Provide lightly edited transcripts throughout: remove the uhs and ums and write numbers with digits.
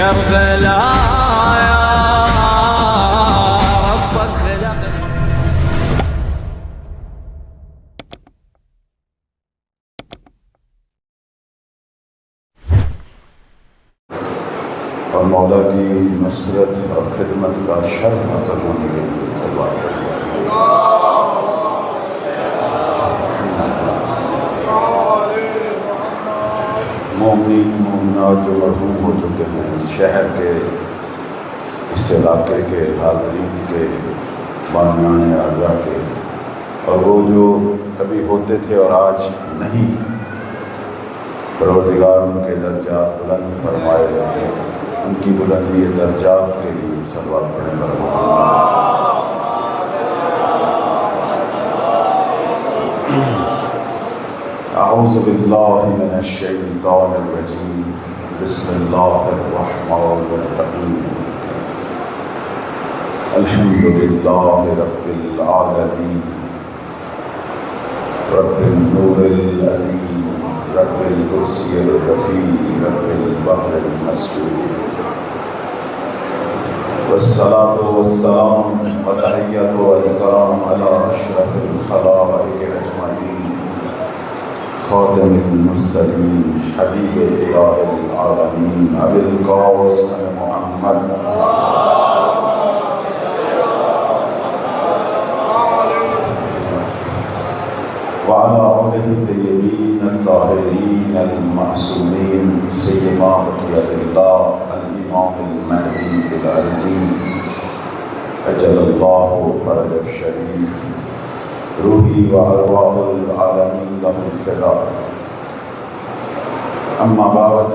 كربلاء يا ربك خلقني. اور مولا کی نصرت اور خدمت کا شرف حاصل ہونے کے لیے صلوات مومنین مومنات جو مرحوم ہو چکے ہیں اس شہر کے، اس علاقے کے، حاضرین کے، بانیان اعضاء کے، اور وہ جو کبھی ہوتے تھے اور آج نہیں، پروردگار ان کے درجات بلند فرمائے، ان کی بلندی درجات کے لیے صلوات پڑھیں اعوذ باللہ من الشیطان الرجیم بسم اللہ الرحمن الرحیم الحمد للہ رب العالمین رب النور العظیم رب الکرسی الرفیع رب البحر المسجود والصلاة والسلام والتحیۃ والکرام علی اشرف الخلائق اجمعین خاتم المرسلین حبیب الہ العالمین ابی القاسم محمد وعلى آلہ الطیبین الطاہرین المعصومین سیما بقیۃ اللہ الامام المہدی فی الارضین اجل اللہ فرج الشریف روحی و ارواح العالمین لہ الفداء اما بعد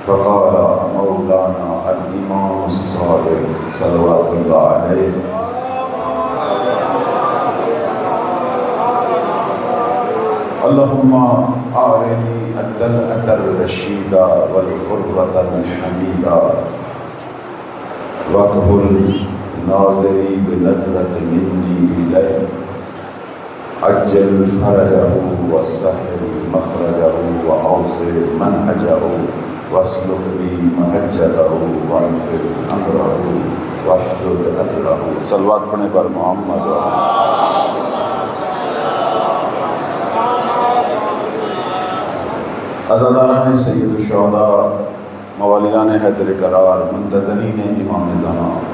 فقال مولانا الامام الصادق صلوات اللہ علیہ اللہم آرنی الدلعة الرشیدہ والقرة الحمیدہ واقبل ناظری بنظرت منی الیہ عجل فرجہ وسہل مخرجہ واوسع منہجہ واسلک بی محجتہ وانفذ امرہ واشدد ازرہ. صلوات پڑھیں پر محمد. عزاداران سید الشہداء موالیان حیدر قرار منتظرین امام زمان،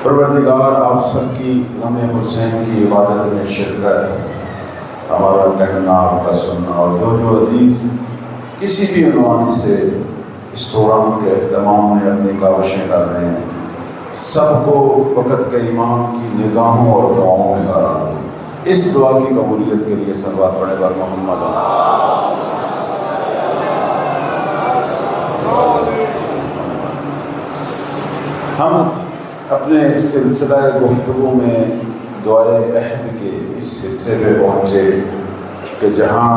پروردگار آپ سب کی غم حسین کی عبادت میں شرکت، ہمارا کہنا آپ کا سننا، اور جو عزیز کسی بھی عنوان سے اس پروگرام کے اہتمام میں اپنی کاوشیں کر رہے ہیں، سب کو وقت کے امام کی نگاہوں اور دعاؤں میں قرار دو. اس دعا کی قبولیت کے لیے صلوات پڑھیں بر محمد. ہم اپنے سلسلہ گفتگو میں دعائے عہد کے اس حصے پہ پہنچے کہ جہاں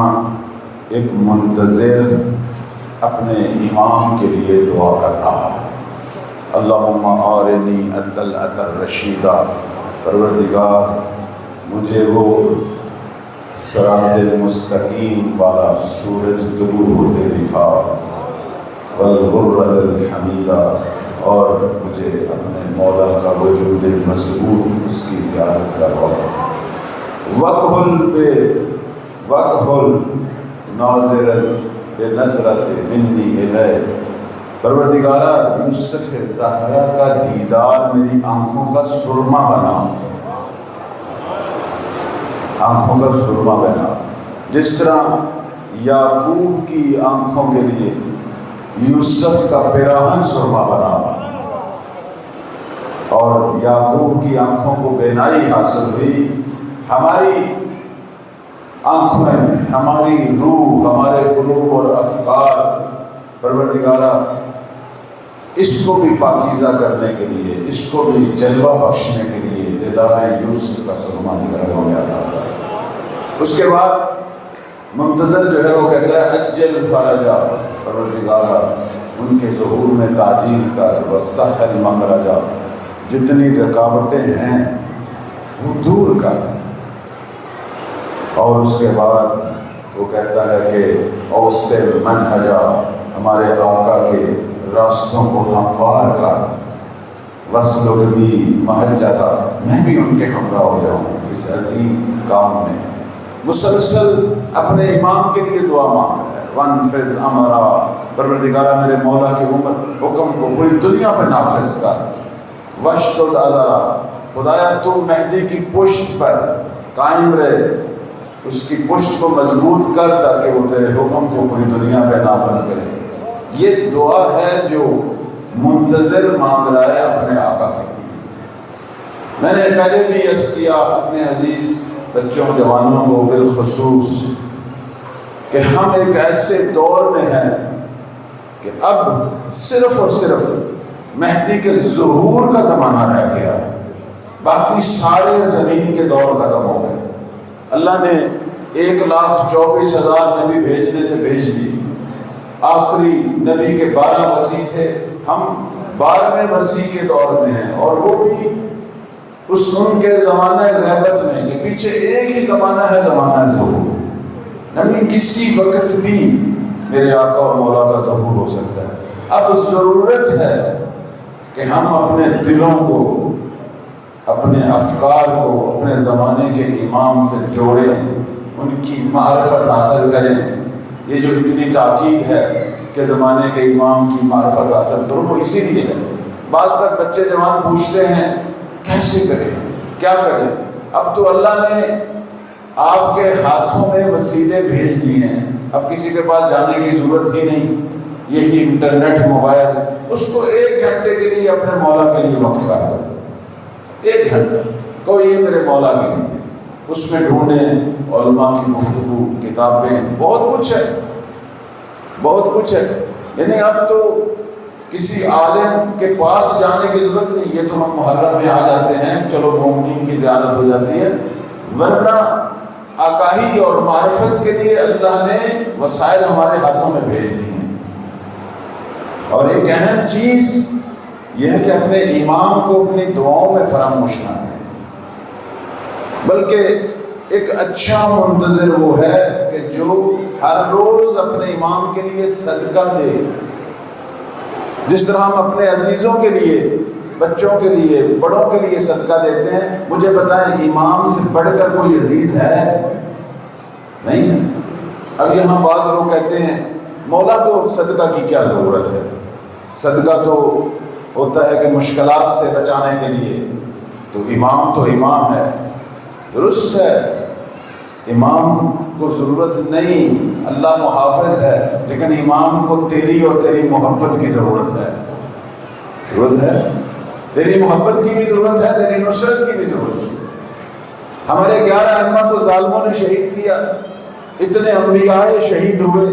ایک منتظر اپنے امام کے لیے دعا کر رہا ہے. اللہم آرنی الدلعة الرشیدہ، پروردگار مجھے وہ صراط المستقیم والا سورج طلوع ہوتے دکھا، والغرة الحمیدہ، اور مجھے اپنے مولا کا وجود مسعود اس کی زیارت کروا. وقحل ناظرت بنظرت منی الیہ، پروردگارہ یوسف زہرا کا دیدار میری آنکھوں کا سرما بنا، آنکھوں کا سرما بنا. جس طرح یعقوب کی آنکھوں کے لیے یوسف کا پیراہن سرما بنا، اور یعقوب کی آنکھوں کو بینائی حاصل ہوئی، ہماری آنکھوں میں ہماری روح، ہمارے قلوب اور افکار پروردگارہ اس کو بھی پاکیزہ کرنے کے لیے، اس کو بھی جلوہ بخشنے کے لیے دیدار یوسف کا سرما نگاہوں میں آتا تھا. اس کے بعد منتظر جو ہے وہ کہتا ہے اجل فرجہ، پروردگارہ ان کے ظہور میں تعجیل کر، وسہل مخرجہ، جتنی رکاوٹیں ہیں وہ دور کر. اور اس کے بعد وہ کہتا ہے کہ اوسع منہجہ، ہمارے آقا کے راستوں کو ہموار کر وصل بھی محل جاتا، میں بھی ان کے ہمراہ ہو جاؤں اس عظیم کام میں۔ مسلسل اپنے امام کے لیے دعا مانگ رہا ہے، وانفذ امرا، پروردگارہ میرے مولا کے حکم کو پوری دنیا پہ نافذ کر، واشدد ازرا، خدایا تو مہدی کی پشت پر قائم رہے، اس کی پشت کو مضبوط کر تاکہ وہ تیرے حکم کو پوری دنیا پہ نافذ کرے۔ یہ دعا ہے جو منتظر مانگ رہا ہے اپنے آقا کے لیے۔ میں نے پہلے بھی عرض کیا اپنے عزیز بچوں جوانوں کو بالخصوص کہ ہم ایک ایسے دور میں ہیں کہ اب صرف اور صرف مہدی کے ظہور کا زمانہ رہ گیا ہے، باقی سارے زمین کے دور ختم ہو گئے۔ اللہ نے 1,24,000 نبی بھیجنے تھے، بھیج دی۔ آخری نبی کے 12 مسیح تھے، ہم 12ویں مسیح کے دور میں ہیں، اور وہ بھی ان کے زمانہ غیبت میں کہ پیچھے ایک ہی زمانہ ہے، زمانہ ظہور، یعنی کسی وقت بھی میرے آقا اور مولا کا ظہور ہو سکتا ہے۔ اب ضرورت ہے کہ ہم اپنے دلوں کو، اپنے افکار کو اپنے زمانے کے امام سے جوڑیں، ان کی معرفت حاصل کریں۔ یہ جو اتنی تاکید ہے کہ زمانے کے امام کی معرفت حاصل کرو، وہ اسی لیے ہے۔ بعض وقت بچے جوان پوچھتے ہیں کیسے کریں، کیا کریں؟ اب تو اللہ نے آپ کے ہاتھوں میں وسیلے بھیج دیے ہیں، اب کسی کے پاس جانے کی ضرورت ہی نہیں۔ یہی انٹرنیٹ، موبائل، اس کو 1 گھنٹے کے لیے اپنے مولا کے لیے وقف کر دو، 1 گھنٹہ کو یہ میرے مولا کے لیے، اس میں ڈھونڈیں علماء کی گفتگو، کتابیں، بہت کچھ ہے، بہت کچھ ہے۔ یعنی اب تو کسی عالم کے پاس جانے کی ضرورت نہیں، یہ تو ہم محرم میں آ جاتے ہیں، چلو مومنین کی زیارت ہو جاتی ہے، ورنہ آگاہی اور معرفت کے لیے اللہ نے وسائل ہمارے ہاتھوں میں بھیج دی ہیں۔ اور ایک اہم چیز یہ ہے کہ اپنے امام کو اپنی دعاؤں میں فراموش نہ کریں، بلکہ ایک اچھا منتظر وہ ہے کہ جو ہر روز اپنے امام کے لیے صدقہ دے، جس طرح ہم اپنے عزیزوں کے لیے، بچوں کے لیے، بڑوں کے لیے صدقہ دیتے ہیں۔ مجھے بتائیں امام سے بڑھ کر کوئی عزیز ہے؟ نہیں ہے۔ اب یہاں بعض لوگ کہتے ہیں مولا کو صدقہ کی کیا ضرورت ہے، صدقہ تو ہوتا ہے کہ مشکلات سے بچانے کے لیے، تو امام ہے، درست ہے، امام کو ضرورت نہیں، اللہ محافظ ہے، لیکن امام کو تیری اور تیری محبت کی ضرورت ہے، تیری محبت کی بھی ضرورت ہے، تیری نصرت کی بھی ضرورت ہے۔ ہمارے 11 ائمہ کو ظالموں نے شہید کیا، اتنے انبیاء شہید ہوئے،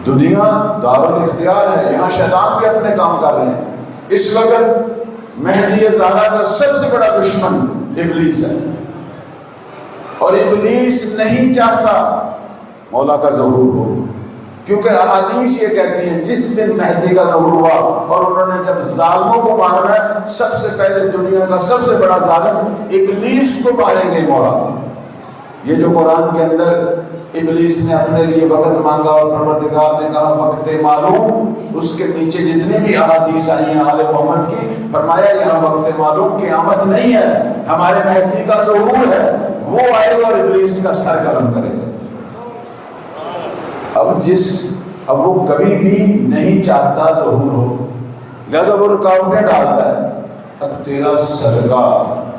دنیا دارالاختیار ہے، یہاں شیطان بھی اپنے کام کر رہے ہیں۔ اس وقت مہدی زہرا کا سب سے بڑا دشمن ابلیس ہے، اور ابلیس نہیں چاہتا مولا کا ظہور ہو، کیونکہ احادیث یہ کہتی ہیں جس دن مہدی کا ظہور ہوا اور انہوں نے جب ظالموں کو مارنا ہے، سب سے پہلے دنیا کا سب سے بڑا ظالم ابلیس کو ماریں گے مولا۔ یہ جو قرآن کے اندر ابلیس نے اپنے لیے وقت مانگا اور پروردگار نے کہا وقت معلوم، اس کے نیچے جتنی بھی احادیث آئی ہیں آل محمد کی، فرمایا یہاں وقت معلوم قیامت نہیں ہے، ہمارے مہدی کا ظہور ہے، وہ آئے گا اور ابلیس کا سر قلم کرے گا۔ اب وہ کبھی بھی نہیں چاہتا ظہور ہو، لہذا وہ رکاوٹیں ڈالتا ہے۔ اب تیرا صدقہ،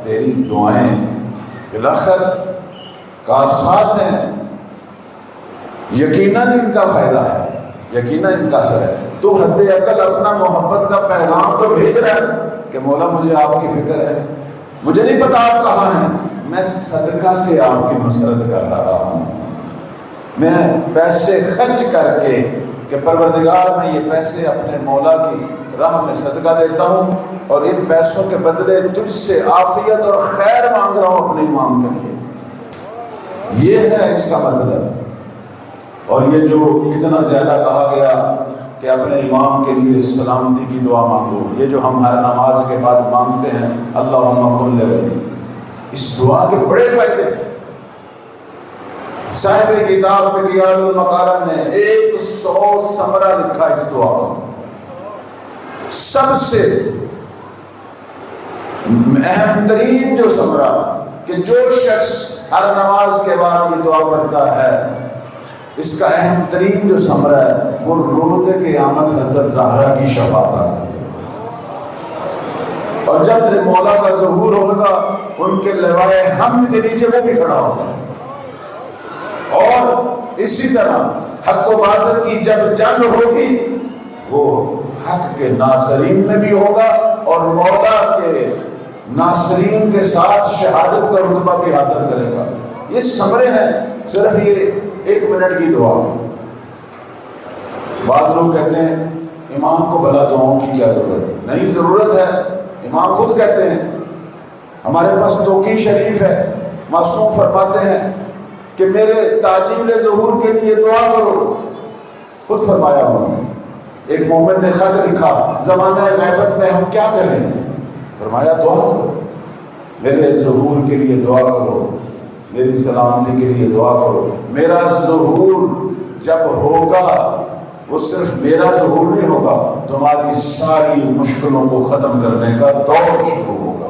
تیری دعائیں بالآخر کارساز ہیں، یقیناً ان کا فائدہ ہے، یقیناً ان کا اثر ہے۔ تو حد عقل اپنا محبت کا پیغام تو بھیج رہا ہے کہ مولا مجھے آپ کی فکر ہے، مجھے نہیں پتا آپ کہاں ہیں، میں صدقہ سے آپ کی نصرت کر رہا ہوں، میں پیسے خرچ کر کے کہ پروردگار میں یہ پیسے اپنے مولا کی راہ میں صدقہ دیتا ہوں، اور ان پیسوں کے بدلے تجھ سے عافیت اور خیر مانگ رہا ہوں اپنے امام کے لیے۔ یہ ہے اس کا مطلب۔ اور یہ جو اتنا زیادہ کہا گیا کہ اپنے امام کے لیے سلامتی کی دعا مانگو، یہ جو ہم ہر نماز کے بعد مانگتے ہیں اللہم کن لولی، اس دعا کے بڑے فائدے ہیں۔ صاحب کتاب بغیاض المقارن نے 100 ثمرہ لکھا اس دعا کا۔ سب سے اہم ترین جو ثمرہ کہ جو شخص ہر نماز کے بعد یہ دعا پڑھتا ہے، اس کا اہم ترین جو ثمرہ ہے وہ روز قیامت حضرت زہرا کی شفاعت حاصل ہے۔ اور جب تیرے مولا کا ظہور ہوگا ان کے لوائے حمد کے نیچے وہ بھی کھڑا ہوگا۔ اور اسی طرح حق و باطل کی جب جنگ ہوگی وہ حق کے ناصرین میں بھی ہوگا اور مولا کے ناصرین کے ساتھ شہادت کا رتبہ بھی حاصل کرے گا۔ یہ ثمرے ہیں صرف یہ 1 منٹ کی دعا۔ بعض لوگ کہتے ہیں امام کو بھلا دعاؤں کی کیا ضرورت؟ نہیں، ضرورت ہے۔ امام خود کہتے ہیں، ہمارے پاس توقی شریف ہے، معصوم فرماتے ہیں کہ میرے تاجیل ظہور کے لیے دعا کرو۔ خود فرمایا ہوں، ایک مومن نے خط لکھا، زمانہ غیبت میں ہم کیا کریں؟ فرمایا دعا کرو، میرے ظہور کے لیے دعا کرو، میری سلامتی کے لیے دعا کرو۔ میرا ظہور جب ہوگا وہ صرف میرا ظہور نہیں ہوگا، تمہاری ساری مشکلوں کو ختم کرنے کا دور شروع ہوگا۔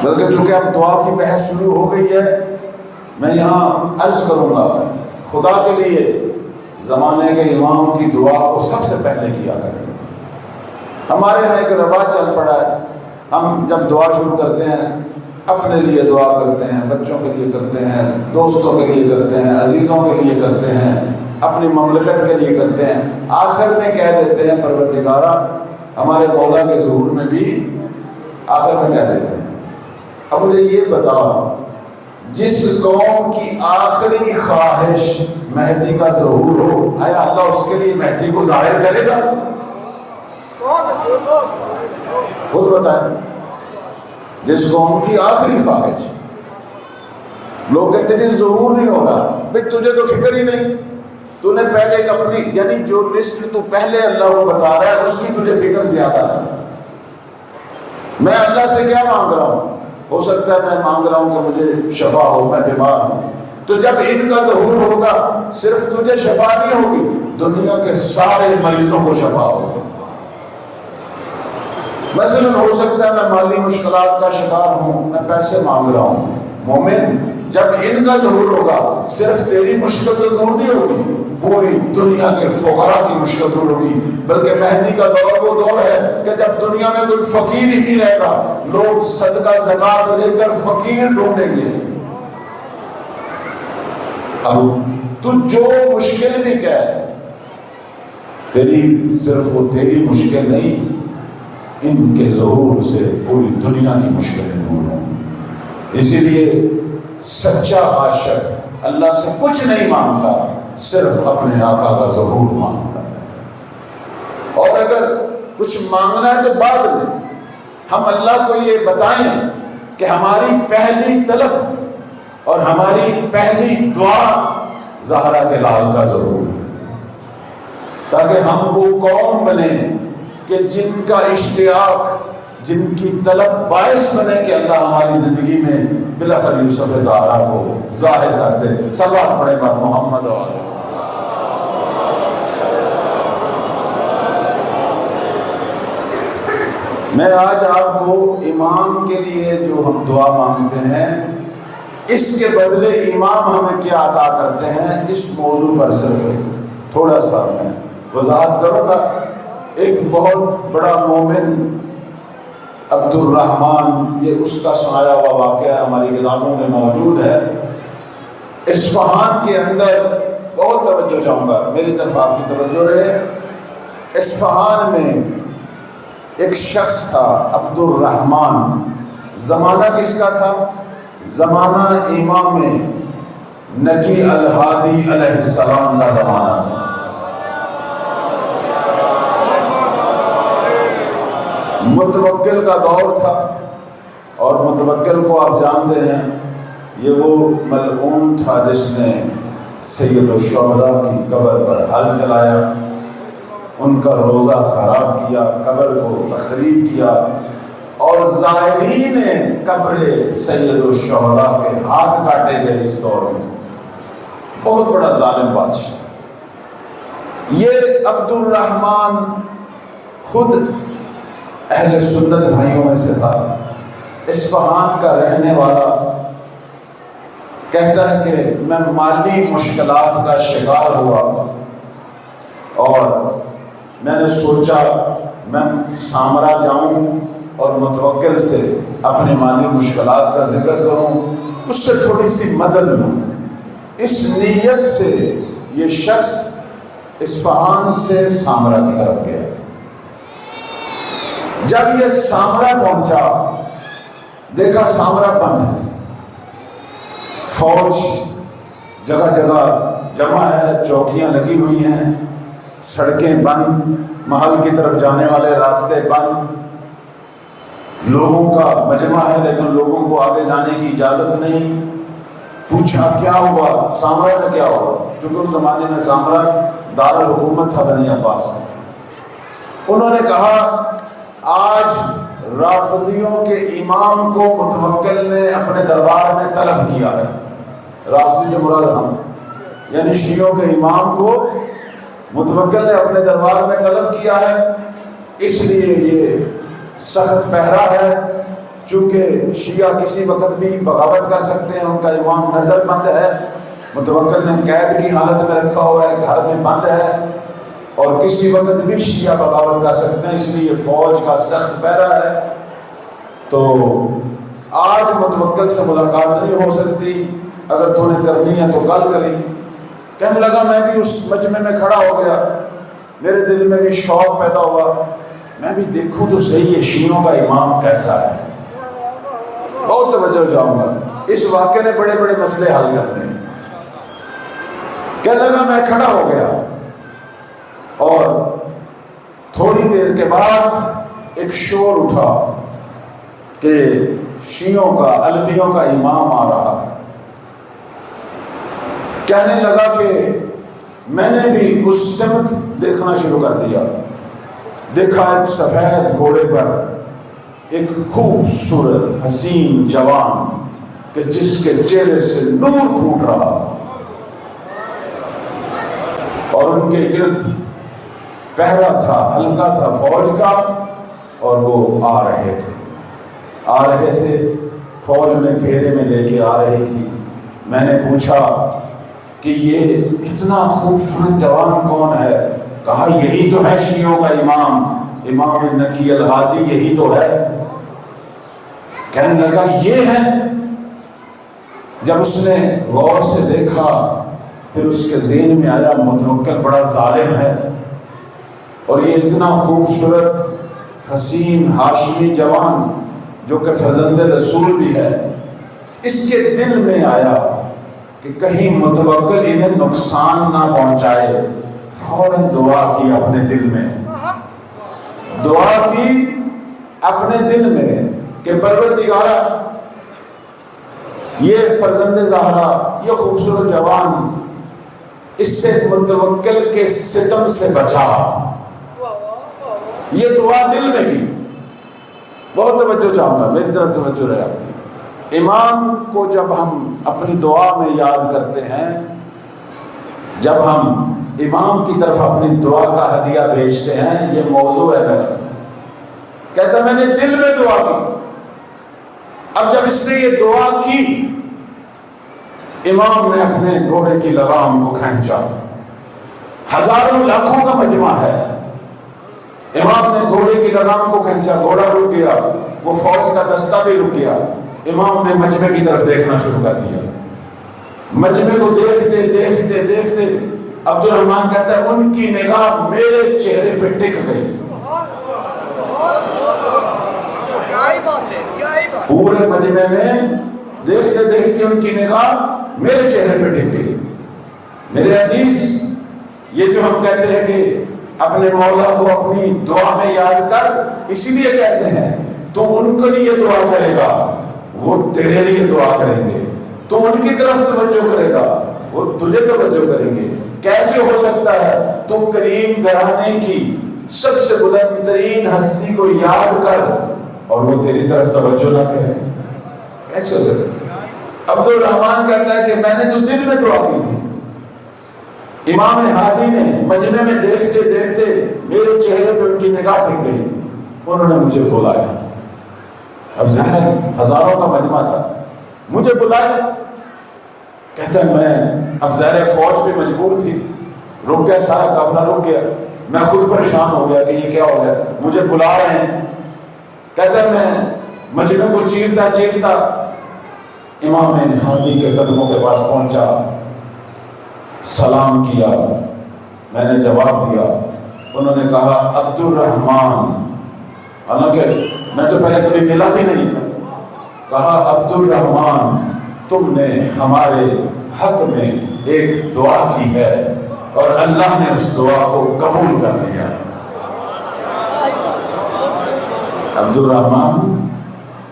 بلکہ چونکہ اب دعا کی بحث شروع ہو گئی ہے، میں یہاں عرض کروں گا خدا کے لیے زمانے کے امام کی دعا کو سب سے پہلے کیا کریں۔ ہمارے ہاں ایک رواج چل پڑا ہے، ہم جب دعا شروع کرتے ہیں اپنے لیے دعا کرتے ہیں، بچوں کے لیے کرتے ہیں، دوستوں کے لیے کرتے ہیں، عزیزوں کے لیے کرتے ہیں، اپنی مملکت کے لیے کرتے ہیں، آخر میں کہہ دیتے ہیں پروردگارا ہمارے مولا کے ظہور میں بھی آخر میں کہہ دیتے ہیں۔ اب مجھے یہ بتاؤ، جس قوم کی آخری خواہش مہدی کا ظہور ہو، آیا اللہ اس کے لیے مہدی کو ظاہر کرے گا؟ خود بتائیں، جس قوم کی آخری خواہش، لوگ کہتے ہیں ظہور نہیں ہو رہا، بھئی تجھے تو فکر ہی نہیں، تو نے پہلے ایک اپنی یعنی جو لسٹ تو پہلے اللہ کو بتا رہا ہے اس کی تجھے فکر زیادہ ہے۔ میں اللہ سے کیا مانگ رہا ہوں؟ ہو سکتا ہے میں مانگ رہا ہوں کہ مجھے شفا ہو، میں بیمار ہوں، تو جب ان کا ظہور ہوگا صرف تجھے شفا نہیں ہوگی، دنیا کے سارے مریضوں کو شفا ہوگی۔ مثلاً ہو سکتا ہے میں مالی مشکلات کا شکار ہوں، میں پیسے مانگ رہا ہوں، مومن جب ان کا ظہور ہوگا صرف تیری مشکل تو دور نہیں ہوگی، پوری دنیا کے فقراء کی مشکل دور ہوگی۔ بلکہ مہدی کا دور وہ دور ہے کہ جب دنیا میں کوئی فقیر ہی نہیں رہتا، لوگ صدقہ زکوٰۃ لے کر فقیر ڈھونڈیں گے۔ اب تو جو مشکل بھی کہہ، تیری صرف وہ تیری مشکل نہیں، ان کے ظہور سے پوری دنیا کی مشکلیں دور ہوں۔ اسی لیے سچا عاشق اللہ سے کچھ نہیں مانگتا، صرف اپنے آقا کا ظہور مانگتا ہے۔ اور اگر کچھ مانگنا ہے تو بعد میں ہم اللہ کو یہ بتائیں کہ ہماری پہلی طلب اور ہماری پہلی دعا زہرا کے لال کا ظہور ہے، تاکہ ہم وہ قوم بنے کہ جن کا اشتیاق، جن کی طلب باعث بنے کہ اللہ ہماری زندگی میں بالاخر یوسف زہرا کو ظاہر کر دے۔ صلوات پڑھے بر محمد و آلہ۔ میں آج آپ کو امام کے لیے جو ہم دعا مانگتے ہیں اس کے بدلے امام ہمیں کیا عطا کرتے ہیں، اس موضوع پر صرف تھوڑا سا میں وضاحت کروں گا۔ ایک بہت بڑا مومن عبد الرحمن، یہ اس کا سنایا ہوا واقعہ ہماری کتابوں میں موجود ہے۔ اصفہان کے اندر بہت توجہ چاہوں گا، میری طرف آپ کی توجہ رہے۔ اصفہان میں ایک شخص تھا عبد الرحمن، زمانہ کس کا تھا؟ زمانہ امام نقی الہادی علیہ السلام کا زمانہ تھا۔ متوکل کا دور تھا، اور متوکل کو آپ جانتے ہیں یہ وہ ملعون تھا جس نے سید الشہداء کی قبر پر ہل چلایا، ان کا روزہ خراب کیا، قبر کو تخریب کیا، اور زائرین قبر سید الشہداء کے ہاتھ کاٹے گئے۔ اس دور میں بہت بڑا ظالم بادشاہ یہ عبد الرحمن خود اہل سنت بھائیوں میں سے تھا، اصفہان کا رہنے والا، کہتا ہے کہ میں مالی مشکلات کا شکار ہوا اور میں نے سوچا میں سامرا جاؤں اور متوکل سے اپنی مالی مشکلات کا ذکر کروں، اس سے تھوڑی سی مدد لوں۔ اس نیت سے یہ شخص اصفہان سے سامرا کی طرف گیا۔ جب یہ سامرا پہنچا، دیکھا سامرا بند ہے، فوج جگہ جگہ جمع ہے، چوکیاں لگی ہوئی ہیں، سڑکیں بند، محل کی طرف جانے والے راستے بند، لوگوں کا مجمع ہے لیکن لوگوں کو آگے جانے کی اجازت نہیں۔ پوچھا کیا ہوا، سامرا میں کیا ہوا؟ چونکہ اس زمانے میں سامرا دارالحکومت تھا بنی عباس۔ انہوں نے کہا آج رافضیوں کے امام کو متوکل نے اپنے دربار میں طلب کیا ہے۔ رافضی سے مراد ہم، یعنی شیعوں کے امام کو متوکل نے اپنے دربار میں طلب کیا ہے، اس لیے یہ سخت پہرا ہے، چونکہ شیعہ کسی وقت بھی بغاوت کر سکتے ہیں، ان کا امام نظر بند ہے، متوکل نے قید کی حالت میں رکھا ہوا ہے، گھر میں بند ہے، اور کسی وقت بھی شیعہ بغاوت کر سکتے ہیں، اس لیے فوج کا سخت پہرا ہے۔ تو آج متوکل سے ملاقات نہیں ہو سکتی، اگر تو نے کرنی ہے تو کل کریں۔ کہنے لگا میں بھی اس مجمع میں کھڑا ہو گیا، میرے دل میں بھی شوق پیدا ہوا، میں بھی دیکھوں تو صحیح ہے شیعوں کا امام کیسا ہے، بہت توجہ چاہوں گا، اس واقعے نے بڑے بڑے مسئلے حل کرنے۔ کہنے لگا میں کھڑا ہو گیا، اور تھوڑی دیر کے بعد ایک شور اٹھا کہ شیعوں کا، علویوں کا امام آ رہا ہے۔ کہنے لگا کہ میں نے بھی اس سمت دیکھنا شروع کر دیا، دیکھا ایک سفید گھوڑے پر ایک خوبصورت حسین جوان کہ جس کے چہرے سے نور پھوٹ رہا تھا، اور ان کے گرد پہرا تھا، حلقہ تھا فوج کا، اور وہ آ رہے تھے، فوج انہیں گھیرے میں لے کے آ رہی تھی۔ میں نے پوچھا کہ یہ اتنا خوبصورت جوان کون ہے؟ کہا یہی تو ہے شیعوں کا امام نقی الہادی، یہی تو ہے۔ کہنے لگا یہ ہے؟ جب اس نے غور سے دیکھا، پھر اس کے ذہن میں آیا متوکل بڑا ظالم ہے، اور یہ اتنا خوبصورت حسین ہاشمی جوان جو کہ فرزند رسول بھی ہے، اس کے دل میں آیا کہ کہیں متوکل انہیں نقصان نہ پہنچائے۔ فوراً دعا کی اپنے دل میں، دعا کی اپنے دل میں کہ پروردگارا یہ فرزند زہرا، یہ خوبصورت جوان، اس سے متوکل کے ستم سے بچا۔ یہ دعا دل میں کی۔ بہت توجہ چاہوں گا، میری طرف توجہ رہے آپ۔ امام کو جب ہم اپنی دعا میں یاد کرتے ہیں، جب ہم امام کی طرف اپنی دعا کا ہدیہ بھیجتے ہیں، یہ موضوع ہے میرا۔ کہتا میں نے دل میں دعا کی۔ اب جب اس نے یہ دعا کی، امام نے اپنے گھوڑے کی لگام کو کھینچا، ہزاروں لاکھوں کا مجمع ہے، امام نے گھوڑے کی لگام کو کھینچا، گھوڑا رک گیا، وہ فوج کا دستہ بھی رک گیا، امام نے مجمع کی طرف دیکھنا شروع کر دیا۔ مجمع کو دیکھتے دیکھتے دیکھتے عبد الرحمن کہتا ہے ان کی نگاہ میرے چہرے پہ ٹک گئی۔ پورے مجمع میں دیکھتے دیکھتے ان کی نگاہ میرے چہرے پہ ٹک گئی۔ میرے عزیز، یہ جو ہم کہتے ہیں کہ اپنے مولا کو اپنی دعا میں یاد کر، اسی لیے کہتے ہیں تو ان کے لیے دعا کرے گا، وہ تیرے لیے دعا کریں گے، تو ان کی طرف توجہ کرے گا، وہ تجھے توجہ کریں گے۔ کیسے ہو سکتا ہے تو کریم گھرانے کی سب سے بلند ترین ہستی کو یاد کر اور وہ تیری طرف توجہ نہ کرے؟ کیسے ہو سکتا ہے؟ عبد الرحمن کہتا ہے کہ میں نے تو دل میں دعا کی تھی، امام ہادی نے مجمع میں دیکھتے دیکھتے میرے چہرے پہ ان کی نگاہ ٹک گئی، انہوں نے مجھے بلایا، اب ظاہر ہزاروں کا مجمع تھا، مجھے بلایا، کہتا ہے میں اب ظاہر فوج بھی مجبور تھی، رک گیا، سارا قافلہ رک گیا، میں خود پریشان ہو گیا کہ یہ کیا ہو گیا، مجھے بلا رہے ہیں، کہتا ہے میں مجمع کو چیرتا چیرتا امام ہادی کے قدموں کے پاس پہنچا، سلام کیا، میں نے جواب دیا، انہوں نے کہا عبد الرحمن، حالانکہ میں تو پہلے کبھی ملا بھی نہیں تھا، کہا عبد الرحمن تم نے ہمارے حق میں ایک دعا کی ہے اور اللہ نے اس دعا کو قبول کر لیا۔ عبد الرحمن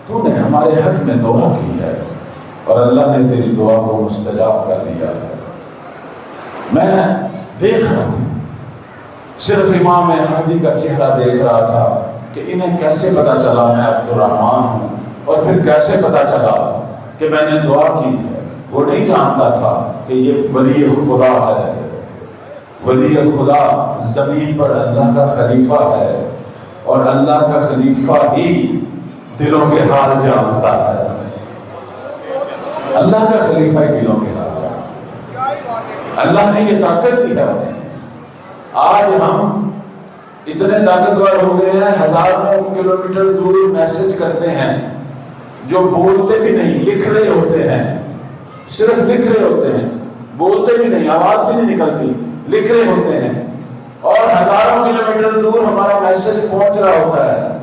تو نے ہمارے حق میں دعا کی ہے اور اللہ نے تیری دعا کو مستجاب کر لیا ہے۔ میں دیکھ رہا تھا، صرف امام ہادی کا چہرہ دیکھ رہا تھا کہ انہیں کیسے پتا چلا میں عبد الرحمن ہوں، اور پھر کیسے پتا چلا کہ میں نے دعا کی ہے۔ وہ نہیں جانتا تھا کہ یہ ولی خدا ہے، ولی خدا زمین پر اللہ کا خلیفہ ہے، اور اللہ کا خلیفہ ہی دلوں کے حال جانتا ہے، اللہ کا خلیفہ ہی دلوں کے حال جانتا ہے۔ اللہ نے یہ طاقت دی ہے انہیں۔ آج ہم اتنے طاقتور ہو گئے ہیں، ہزاروں کلومیٹر دور میسج کرتے ہیں، جو بولتے بھی نہیں، لکھ رہے ہوتے ہیں، صرف لکھ رہے ہوتے ہیں، بولتے بھی نہیں، آواز بھی نہیں نکلتی، لکھ رہے ہوتے ہیں، اور ہزاروں کلومیٹر دور ہمارا میسج پہنچ رہا ہوتا ہے۔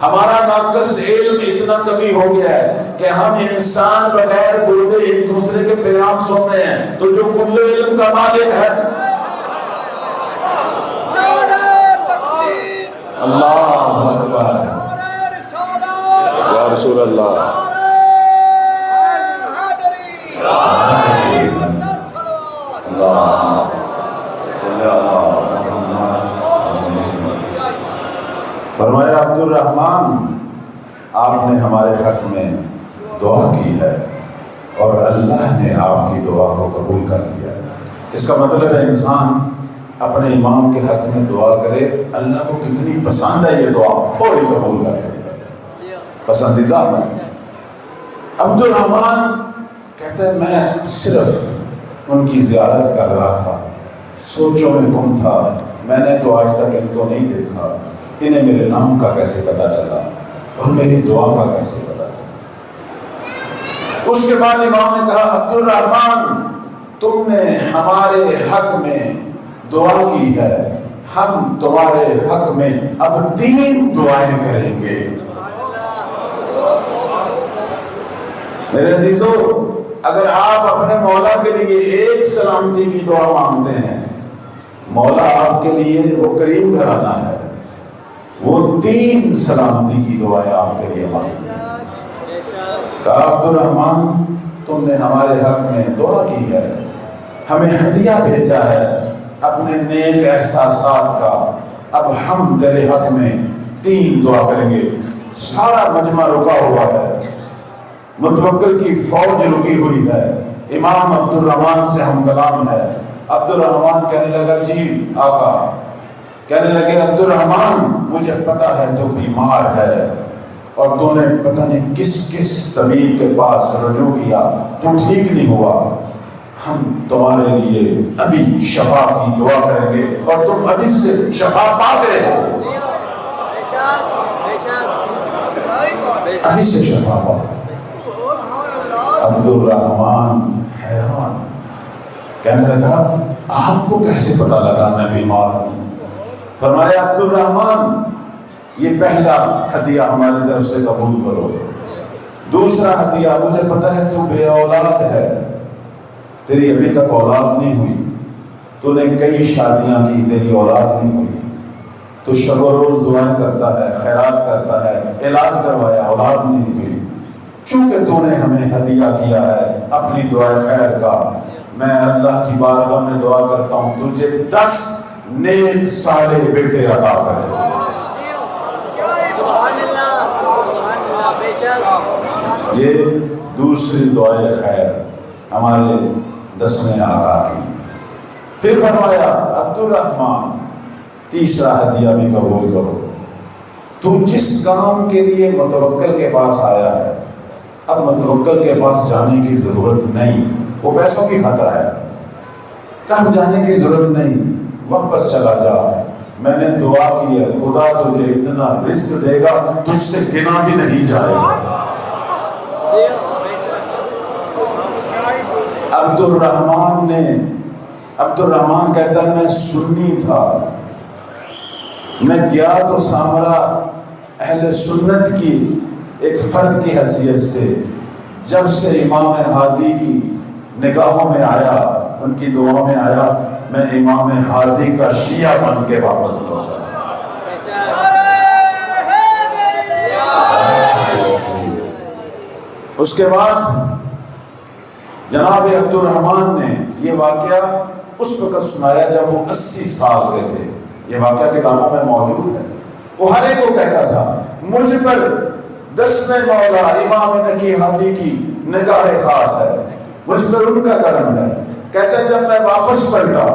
ہمارا ناقص علم اتنا کمی ہو گیا ہے کہ ہم انسان بغیر بولے ایک دوسرے کے پیغام سن رہے ہیں، تو جو کل علم کا مالک ہے اللہ اکبر، یا رسول اللہ، فرمایا عبد الرحمن آپ نے ہمارے حق میں دعا کی ہے اور اللہ نے آپ کی دعا کو قبول کر لیا۔ اس کا مطلب ہے انسان اپنے امام کے حق میں دعا کرے، اللہ کو کتنی پسند ہے یہ دعا، فوری قبول کر لیتا ہے، پسندیدہ عمل۔ عبد الرحمن کہتا ہے میں صرف ان کی زیارت کر رہا تھا، سوچوں میں گم تھا، میں نے تو آج تک ان کو نہیں دیکھا، انہیں میرے نام کا کیسے پتا چلا اور میری دعا کا کیسے پتا چلا۔ اس کے بعد امام نے کہا عبد الرحمن تم نے ہمارے حق میں دعا کی ہے، ہم تمہارے حق میں اب 3 دعائیں کریں گے۔ میرے عزیزو، اگر آپ اپنے مولا کے لیے ایک سلامتی کی دعا مانگتے ہیں، مولا آپ کے لیے وہ کریم گھرانہ ہے، وہ 3 سلامتی کی دعائیں آپ کے لیے مانگتے ہیں۔ کہا عبد الرحمن تم نے ہمارے حق میں دعا کی ہے، ہمیں ہدیہ بھیجا ہے اپنے نیک احساسات کا، اب ہم تیرے حق میں 3 دعا کریں گے۔ سارا مجمع رکا ہوا ہے، متوکل کی فوج رکی ہوئی ہے، امام عبد الرحمن سے ہم کلام ہے۔ عبد الرحمن کہنے لگا جی آقا، کہنے لگے عبد الرحمن مجھے پتا ہے تو بیمار ہے اور تو نے پتہ نہیں کس کس طبیب کے پاس رجوع کیا، تو ٹھیک نہیں ہوا، ہم تمہارے لیے ابھی شفا کی دعا کریں گے اور تم ابھی سے شفا پا گئے ہو، ابھی سے شفا پا۔ عبد الرحمن حیران، کہنے لگا آپ کو کیسے پتا لگا میں بیمار ہوں؟ فرمایا عبد الرحمن یہ پہلا ہدیہ ہماری طرف سے قبول کرو، دوسرا ہدیہ مجھے پتا ہے تو بے اولاد ہے، تیری ابھی تک اولاد نہیں ہوئی، تو نے کئی شادیاں کی، تیری اولاد نہیں ہوئی، تو شب و روز دعائیں کرتا ہے، خیرات کرتا ہے، علاج کروایا، اولاد نہیں ہوئی، چونکہ تو نے ہمیں ہدیہ کیا ہے اپنی دعائے خیر کا، میں اللہ کی بارگاہ میں دعا کرتا ہوں تجھے 10 نیک صالح بیٹے عطا کرے۔ یہ دوسری دعائے خیر ہمارے 10ویں آقا کی۔ پھر فرمایا عبدالرحمن تیسرا ہدیہ بھی قبول کرو، تو جس کام کے لیے متوکل کے پاس آیا ہے اب متوکل کے پاس جانے کی ضرورت نہیں، وہ پیسوں کی خاطر آیا، کہاں جانے کی ضرورت نہیں، واپس چلا جا، میں نے دعا کی ہے خدا تجھے اتنا رزق دے گا تجھ سے گنا بھی نہیں جائے گا۔ عبدالرحمن کہتا ہے میں سنی تھا، میں گیا تو سامرا اہل سنت کی ایک فرد کی حیثیت سے، جب سے امام ہادی کی نگاہوں میں آیا، ان کی دعاوں میں آیا، میں امام ہادی کا شیعہ بن کے واپس لوٹا۔ اس کے بعد جناب عبدالرحمن نے یہ واقعہ اس وقت سنایا جب وہ 80 سال کے تھے، یہ واقعہ کتابوں میں موجود ہے۔ وہ ہر ایک کو کہتا تھا مجھ پر دسویں مولا امام نقی ہادی کی نگاہ خاص ہے، مجھ پر ان کا کرم ہے۔ کہتا ہے جب میں واپس پلٹا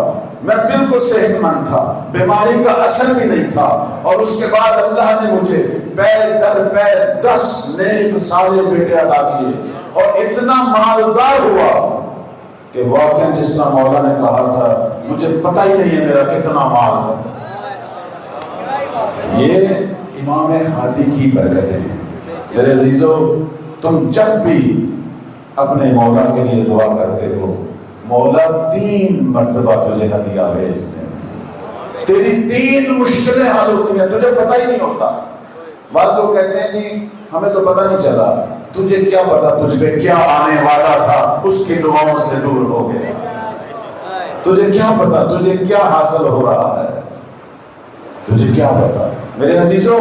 میں بالکل صحت مند تھا، بیماری کا اثر بھی نہیں تھا، اور اس کے بعد اللہ نے مجھے پے در پے 10 نیک سالے بیٹے عطا کیے، اور اتنا مالدار ہوا کہ واقعا جس طرح مولا نے کہا تھا مجھے پتہ ہی نہیں ہے میرا کتنا مال ہے۔ یہ امام ہادی کی برکتیں ہیں۔ میرے عزیزو، تم جب بھی اپنے مولا کے لیے دعا کرتے ہو مولا 3 مرتبہ تجھے ہدیہ بھیجتے ہیں، تیری 3 مشکلیں حل ہوتی ہیں، تجھے پتہ ہی نہیں ہوتا۔ بعض لوگ کہتے ہیں جی ہمیں تو پتہ نہیں چلا، تجھے کیا پتا تجھ پہ کیا آنے والا تھا، اس کی دعاؤں سے دور ہو گئے۔ تجھے کیا پتا تجھے کیا حاصل ہو رہا ہے، تجھے کیا پتا۔ میرے عزیزو،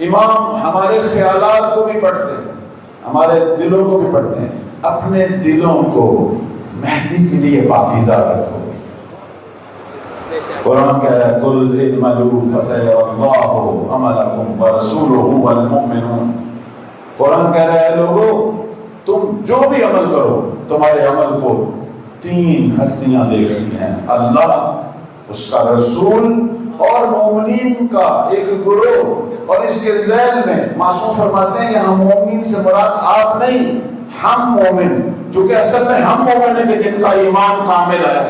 امام ہمارے خیالات کو بھی پڑھتے ہیں، ہمارے دلوں کو بھی پڑھتے ہیں۔ اپنے دلوں کو مہدی کے لیے پاکیزہ رکھو۔ قرآن کہہ رہا ہے قُلْ اعْمَلُوا فَسَيَرَى اللَّهُ عَمَلَكُمْ وَرَسُولُهُ وَالْمُؤْمِنُونَ۔ قرآن کہہ رہا ہے لوگو تم جو بھی عمل کرو تمہارے عمل کو 3 ہستیاں دیکھتی ہیں، اللہ، اس کا رسول اور مومنین کا ایک گروہ۔ اور اس کے ذیل میں معصوم فرماتے ہیں یہاں مومن سے مراد آپ نہیں، ہم مومن، چونکہ اصل میں ہم مومن ہیں کہ جن کا ایمان کامل ہے،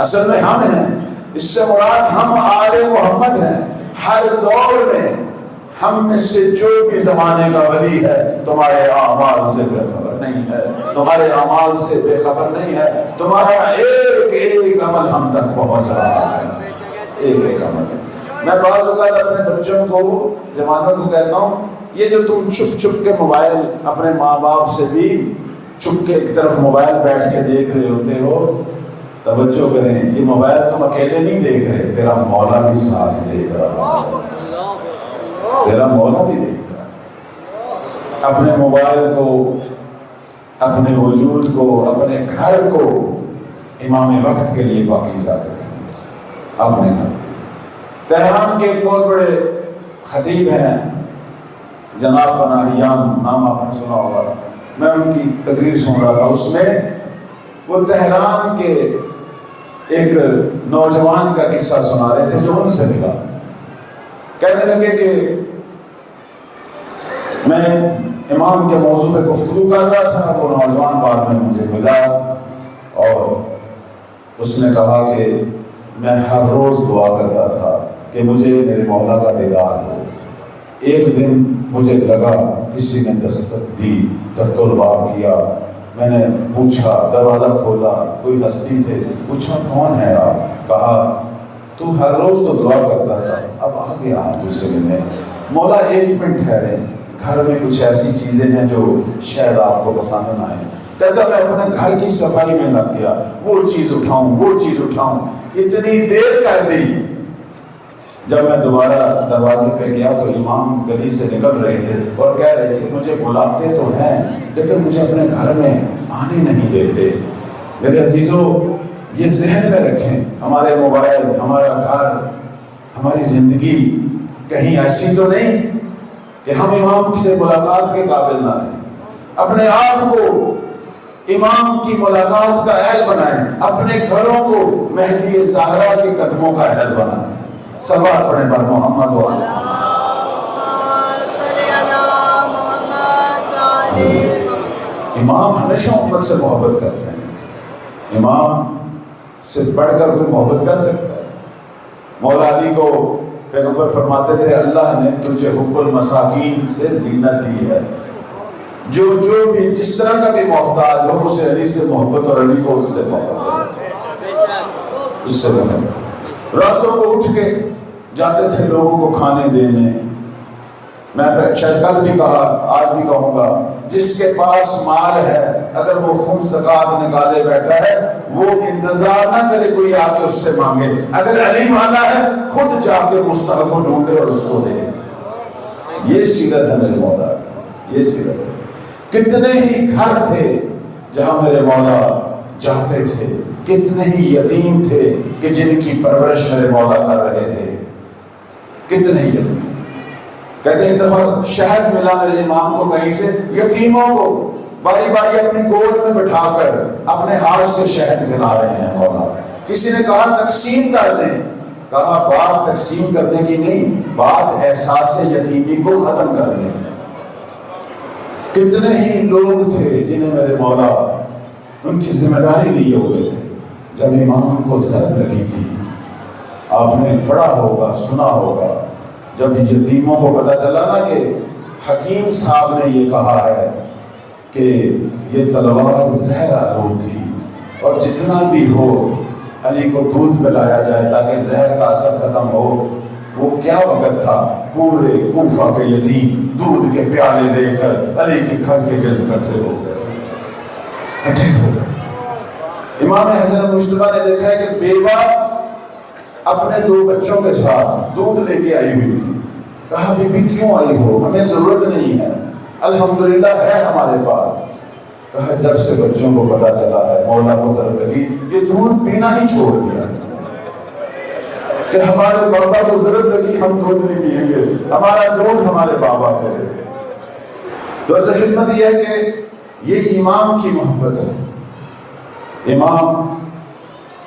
اصل میں ہم ہیں، اس سے مراد ہم آل محمد ہیں۔ ہر دور میں ہم میں سے جو بھی زمانے کا ولی ہے تمہارے اعمال سے بے خبر نہیں ہے، تمہارے اعمال سے بے خبر نہیں ہے، تمہارا ایک ایک عمل ہم تک پہنچ رہا ہے، ایک ایک عمل۔ میں بعض اوقات اپنے بچوں کو، جوانوں کو کہتا ہوں یہ جو تم چھپ چھپ کے موبائل اپنے ماں باپ سے بھی چھپ کے ایک طرف موبائل بیٹھ کے دیکھ رہے ہوتے ہو، توجہ کریں، یہ موبائل تم اکیلے نہیں دیکھ رہے، تیرا مولا بھی ساتھ دیکھ رہا ہے، تیرا مولا بھی دیکھ رہا ہے۔ اپنے موبائل کو، اپنے وجود کو، اپنے گھر کو امام وقت کے لیے پاکیزہ کریں۔ اپنے گھر، تہران کے ایک بہت بڑے خطیب ہیں جناب پناہیان، نام آپ نے سنا ہوگا، میں ان کی تقریر سن رہا تھا، اس میں وہ تہران کے ایک نوجوان کا قصہ سنا رہے تھے جو ان سے ملا۔ کہنے لگے کہ میں امام کے موضوع پہ گفتگو کر رہا تھا، وہ نوجوان بعد میں مجھے ملا اور اس نے کہا کہ میں ہر روز دعا کرتا تھا کہ مجھے میرے مولا کا دیدار ہو۔ ایک دن مجھے لگا کسی نے دستک دی، دھک الباب کیا، میں نے پوچھا، دروازہ کھولا، کوئی ہستی تھے، پوچھا کون ہے آپ؟ کہا تو ہر روز تو دعا کرتا تھا، اب آ گیا ہوں تجھ سے ملنے۔ مولا 1 منٹ ٹھہرے، گھر میں کچھ ایسی چیزیں ہیں جو شاید آپ کو پسند نہ آئیں۔ کہتا میں اپنے گھر کی صفائی میں لگ گیا، وہ چیز اٹھاؤں وہ چیز اٹھاؤں، اتنی دیر کر دی۔ جب میں دوبارہ دروازے پہ گیا تو امام گلی سے نکل رہے تھے اور کہہ رہے تھے مجھے بلاتے تو ہیں لیکن مجھے اپنے گھر میں آنے نہیں دیتے۔ میرے عزیزو، یہ ذہن میں رکھیں، ہمارے موبائل، ہمارا گھر، ہماری زندگی کہیں ایسی تو نہیں کہ ہم امام سے ملاقات کے قابل نہ رہیں۔ اپنے آپ کو امام کی ملاقات کا اہل بنائیں، اپنے گھروں کو مہدی زہرا کے قدموں کا اہل بنائیں۔ صلوات پڑھیں بر محمد و آل امام ہمیشہ امت سے محبت کرتے ہیں۔ امام سے بڑھ کر کوئی محبت کر سکتا ہے؟ مولا علی کو پیغمبر فرماتے تھے اللہ نے تجھے حب المساکین سے زینت دی ہے، جو بھی جس طرح کا بھی محتاج ہو اسے علی سے محبت اور علی کو اس سے محبت، اس سے محبت۔ راتوں کو اٹھ کے جاتے تھے لوگوں کو کھانے دینے۔ میں شاید کل بھی کہا، آج بھی کہوں گا، جس کے پاس مال ہے اگر وہ خمس زکوٰۃ نکالے بیٹھا ہے وہ انتظار نہ کرے کوئی آ کے اس سے مانگے، اگر علی والا ہے خود جا کے مستحق کو ڈھونڈے اور اس کو دے۔ یہ سیرت ہے میرے مولا کی، یہ سیرت ہے۔ کتنے ہی گھر تھے جہاں میرے مولا جاتے تھے، کتنے ہی یتیم تھے کہ جن کی پرورش میرے مولا کر رہے تھے، کتنے ہی یتیم۔ کہتے ہیں ایک دفعہ شہد ملا میرے امام کو کہیں سے، یتیموں کو باری باری اپنی گود میں بٹھا کر اپنے ہاتھ سے شہد کھلا رہے ہیں مولا۔ کسی نے کہا تقسیم کر دیں، کہا بات تقسیم کرنے کی نہیں، بات احساس یتیمی کو ختم کرنے کی۔ کتنے ہی لوگ تھے جنہیں میرے مولا ان کی ذمہ داری لیے ہوئے تھے۔ جب امام کو ضرب لگی تھی، آپ نے پڑھا ہوگا، سنا ہوگا، جب یتیموں کو پتہ چلا نا کہ حکیم صاحب نے یہ کہا ہے کہ یہ تلوار زہر آلود تھی اور جتنا بھی ہو علی کو دودھ پلایا جائے تاکہ زہر کا اثر ختم ہو، وہ کیا وقت تھا، پورے کوفہ کے یتیم دودھ کے پیالے لے کر علی کے گھر کے گرد اکٹھے ہو گئے۔ امام حسن مجتبیٰ نے دیکھا ہے کہ بیوہ اپنے 2 بچوں کے ساتھ دودھ لے کے آئی ہوئی تھی۔ کہا بی بی کیوں آئی ہو؟ ہمیں ضرورت نہیں ہے، الحمدللہ ہے ہمارے پاس۔ کہا جب سے بچوں کو پتا چلا ہے مولا کو ضرب لگی، یہ دودھ پینا ہی چھوڑ دیا کہ ہمارے بابا کو ضرب لگی ہم دودھ نہیں پیئیں گے، ہمارا دودھ ہمارے بابا کو دے۔ تو عرض خدمت یہ ہے کہ یہ امام کی محبت ہے۔ امام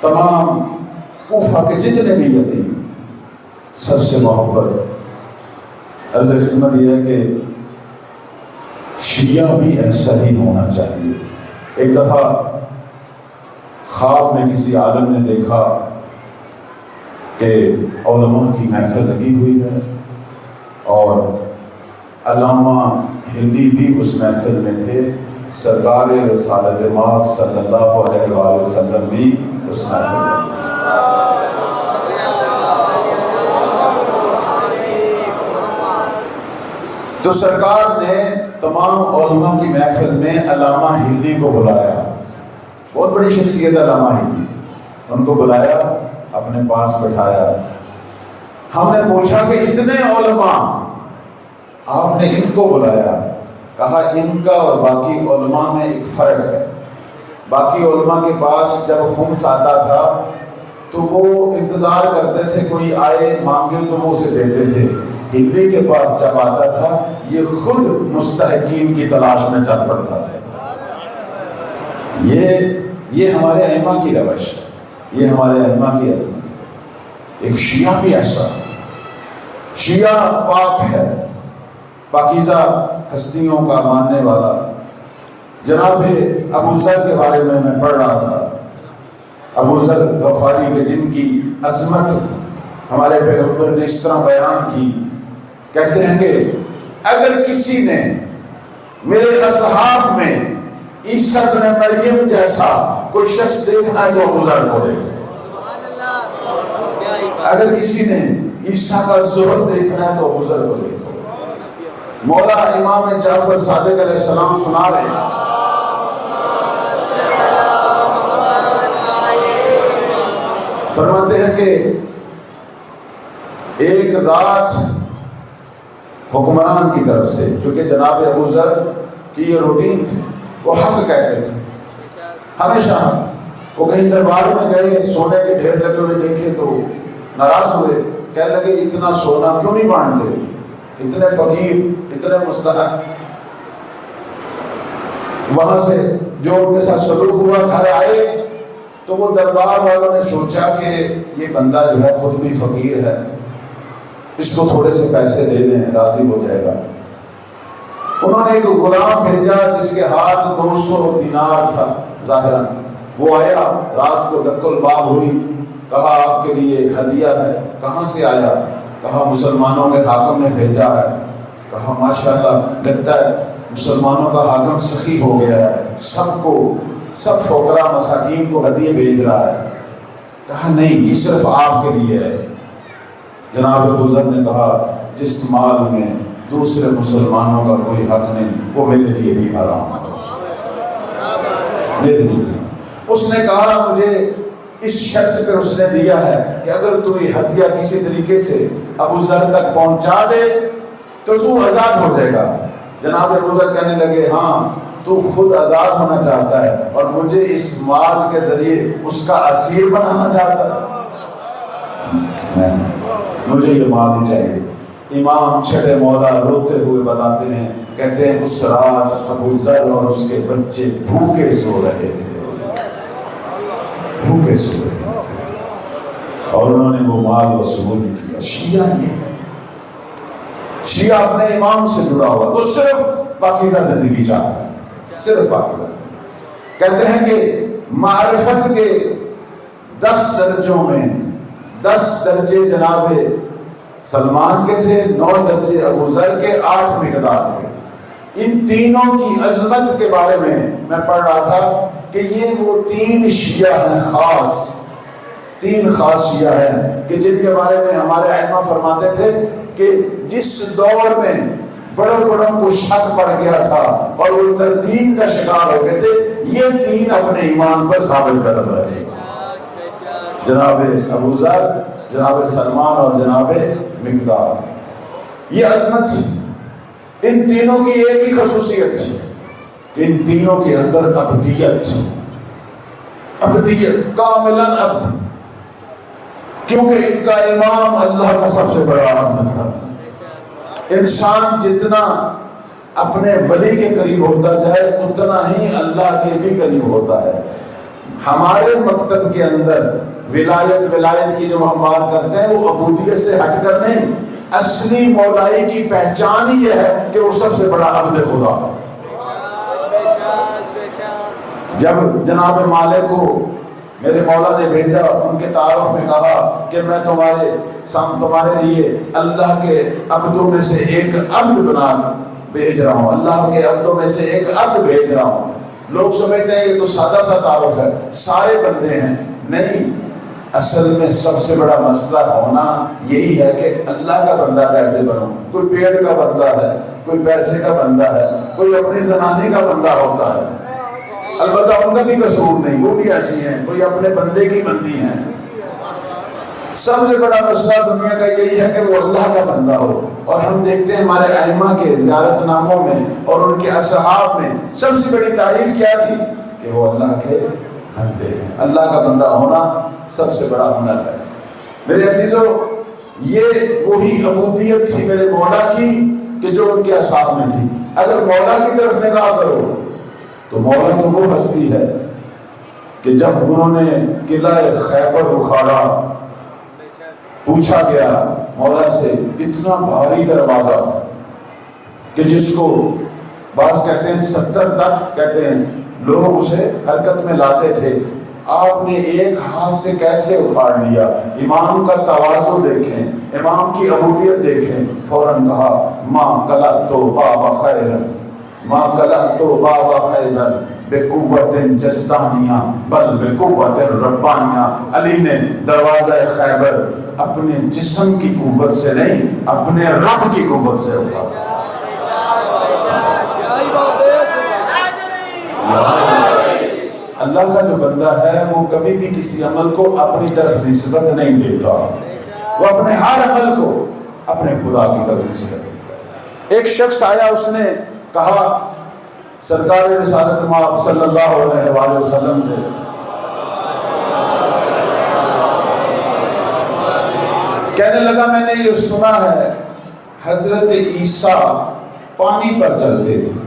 تمام کوفہ کے جتنے بھی یتیم سب سے محبت۔ عرض خدمت یہ ہے کہ شیعہ بھی ایسا ہی ہونا چاہیے۔ ایک دفعہ خواب میں کسی عالم نے دیکھا کہ علماء کی محفل لگی ہوئی ہے اور علامہ ہندی بھی اس محفل میں تھے، سرکار رسالت مآب صلی اللہ علیہ وآلہ وسلم بھی اس محفل میں۔ تو سرکار نے تمام علماء کی محفل میں علامہ ہندی کو بلایا، بہت بڑی شخصیت علامہ ہندی، ان کو بلایا اپنے پاس بٹھایا۔ ہم نے پوچھا کہ اتنے علماء آپ نے ان کو بلایا؟ کہا ان کا اور باقی علماء میں ایک فرق ہے، باقی علماء کے پاس جب خمس آتا تھا تو وہ انتظار کرتے تھے کوئی آئے مانگے تو وہ اسے دیتے تھے، ہندی کے پاس جب آتا تھا یہ خود مستحقین کی تلاش میں چل پڑتا تھا۔ یہ ہمارے ائمہ کی روش ہے، یہ ہمارے ائمہ کی عظمت۔ ایک شیعہ بھی ایسا، شیعہ پاک ہے، پاکیزہ ہستیوں کا ماننے والا۔ جناب ابو ذر کے بارے میں پڑھ رہا تھا، ابو ذر غفاری کے جن کی عظمت ہمارے پیغمبر نے اس طرح بیان کی، کہتے ہیں کہ اگر کسی نے میرے اصحاب میں عیسیٰ بن مریم جیسا کوئی شخص دیکھنا ہے تو ابو ذر کو دیکھو۔ اگر کسی نے عیسیٰ کا زہد دیکھنا ہے تو ابو ذر کو دیکھو۔ مولا امام جعفر صادق علیہ السلام سنا رہے ہیں، فرماتے ہیں کہ ایک رات حکمران کی طرف سے، چونکہ جناب ابو ذر کی یہ روٹین تھی، وہ حق کہتے تھے ہمیشہ حق۔ وہ کہیں دربار میں گئے، سونے کے ڈھیر لگے ہوئے دیکھے تو ناراض ہوئے، کہنے لگے اتنا سونا کیوں نہیں بانٹتے، اتنے فقیر، اتنے مستحق۔ وہاں سے جو ان کے ساتھ سلوک ہوا گھر آئے تو وہ دربار والوں نے سوچا کہ یہ بندہ جو ہے خود بھی فقیر ہے، اس کو تھوڑے سے پیسے دے دیں راضی ہو جائے گا۔ انہوں نے ایک غلام بھیجا جس کے ہاتھ 200 دینار تھا ظاہراً۔ وہ آیا، رات کو دق الباب ہوئی، کہا آپ کے لیے ایک ہدیہ ہے۔ کہاں سے آیا؟ کہا مسلمانوں کے حاکم نے بھیجا ہے۔ کہا ماشاءاللہ، لگتا ہے مسلمانوں کا حاکم سخی ہو گیا ہے، سب فقراء مساکین کو ہدیے بھیج رہا ہے۔ کہا نہیں، یہ صرف آپ کے لیے ہے۔ جناب بزرگ نے کہا جس مال میں دوسرے مسلمانوں کا کوئی حق نہیں وہ میرے لیے بھی حرام، میرے لیے۔ اس نے کہا مجھے اس شرط پہ اس نے دیا ہے کہ اگر تو یہ ہدیہ کسی طریقے سے ابو ذر تک پہنچا دے تو آزاد ہو جائے گا۔ جناب بزرگ کہنے لگے ہاں تو خود آزاد ہونا چاہتا ہے اور مجھے اس مال کے ذریعے اس کا اسیر بنانا چاہتا ہے، مجھے یہ مال نہیں چاہیے۔ امام چھٹے مولا روتے ہوئے بتاتے ہیں، کہتے ہیں اس رات ابو ذر اور اس کے بچے بھوکے سو رہے تھے، بھوکے سو رہے تھے، اور انہوں نے وہ مال وصول نہیں کیا۔ شیعہ یہ ہے، شیعہ اپنے امام سے جڑا ہوا، وہ صرف پاکیزہ زندگی چاہتا ہے، صرف پاکیزہ۔ کہتے ہیں کہ معرفت کے 10 درجوں میں 10 درجے جناب سلمان کے تھے، 9 درجے ابو ذر کے، 8 مقداد کے۔ ان تینوں کی عظمت کے بارے میں پڑھ رہا تھا کہ یہ وہ 3 شیعہ ہیں، تین خاص شیعہ ہیں کہ جن کے بارے میں ہمارے ائمہ فرماتے تھے کہ جس دور میں بڑوں کو شک پڑ گیا تھا اور وہ تردید کا شکار ہو گئے تھے، یہ 3 اپنے ایمان پر ثابت قدم رہے، جناب ابو ذر، جناب سلمان اور جناب مقداد۔ یہ عظمت تھی۔ ان تینوں کی ایک ہی خصوصیت تھی کہ ان تینوں کے اندر ابدیت کاملاً عبد، کیونکہ ان کا امام اللہ کا سب سے بڑا عبد تھا۔ انسان جتنا اپنے ولی کے قریب ہوتا جائے اتنا ہی اللہ کے بھی قریب ہوتا ہے۔ ہمارے مکتب کے اندر ولایت کی جو ہم بات کرتے ہیں وہ عبودیت سے ہٹ کر نہیں، اصلی مولائی کی پہچان ہی یہ ہے کہ وہ سب سے بڑا عبد خدا ہے۔ جب جناب مالک کو میرے مولا نے بھیجا، ان کے تعارف میں کہا کہ میں تمہارے لیے اللہ کے عبدوں میں سے ایک عبد بنا بھیج رہا ہوں، اللہ کے عبدوں میں سے ایک عبد بھیج رہا ہوں۔ لوگ سمجھتے ہیں یہ تو سادہ سا تعارف ہے، سارے بندے ہیں، نہیں، اصل میں سب سے بڑا مسئلہ ہونا یہی ہے کہ اللہ کا بندہ کیسے بنوں۔ کوئی پیڑ کا بندہ ہے، کوئی پیسے کا بندہ ہے، کوئی اپنی زنانی کا بندہ ہوتا ہے، البتہ ان کا بھی قصور نہیں، وہ بھی ایسی ہیں، کوئی اپنے بندے کی بندی ہیں۔ سب سے بڑا مسئلہ دنیا کا یہی ہے کہ وہ اللہ کا بندہ ہو، اور ہم دیکھتے ہیں ہمارے ائمہ کے زیارت ناموں میں اور ان کے اصحاب میں سب سے بڑی تعریف کیا تھی کہ وہ اللہ کے بندے ہیں۔ اللہ کا بندہ ہونا سب سے بڑا ہنر ہے۔ میرے عزیزو، یہ وہی عبودیت تھی میرے مولا کی کہ جو ان کے اصحاب میں تھی۔ اگر مولا کی طرف نگاہ کرو تو مولا تو وہ ہستی ہے کہ جب انہوں نے قلعہ خیبر اکھاڑا، پوچھا گیا مولا سے اتنا بھاری دروازہ کہ جس کو بعض کہتے ہیں 70 تک کہتے ہیں لوگ اسے حرکت میں لاتے تھے، آپ نے ایک ہاتھ سے کیسے اکھاڑ لیا؟ امام کا تواضع دیکھیں، امام کی عبودیت دیکھیں۔ فوراً کہا ماں قلعت باب خیر، ماں قلعت باب خیر بقوت جسدانیہ بل بقوت ربانیہ۔ علی نے دروازہ خیبر اپنے جسم کی قوت سے نہیں، اپنے رب کی قوت سے اکھاڑا۔ اللہ کا جو بندہ ہے وہ کبھی بھی کسی عمل کو اپنی طرف نسبت نہیں دیتا، وہ اپنے ہر عمل کو اپنے خدا کی طرف نسبت دیتا ہے۔ ایک شخص آیا، اس نے کہا سرکار رسالت مآب صلی اللہ علیہ وآلہ وسلم سے، کہنے لگا میں نے یہ سنا ہے حضرت عیسیٰ پانی پر چلتے تھے،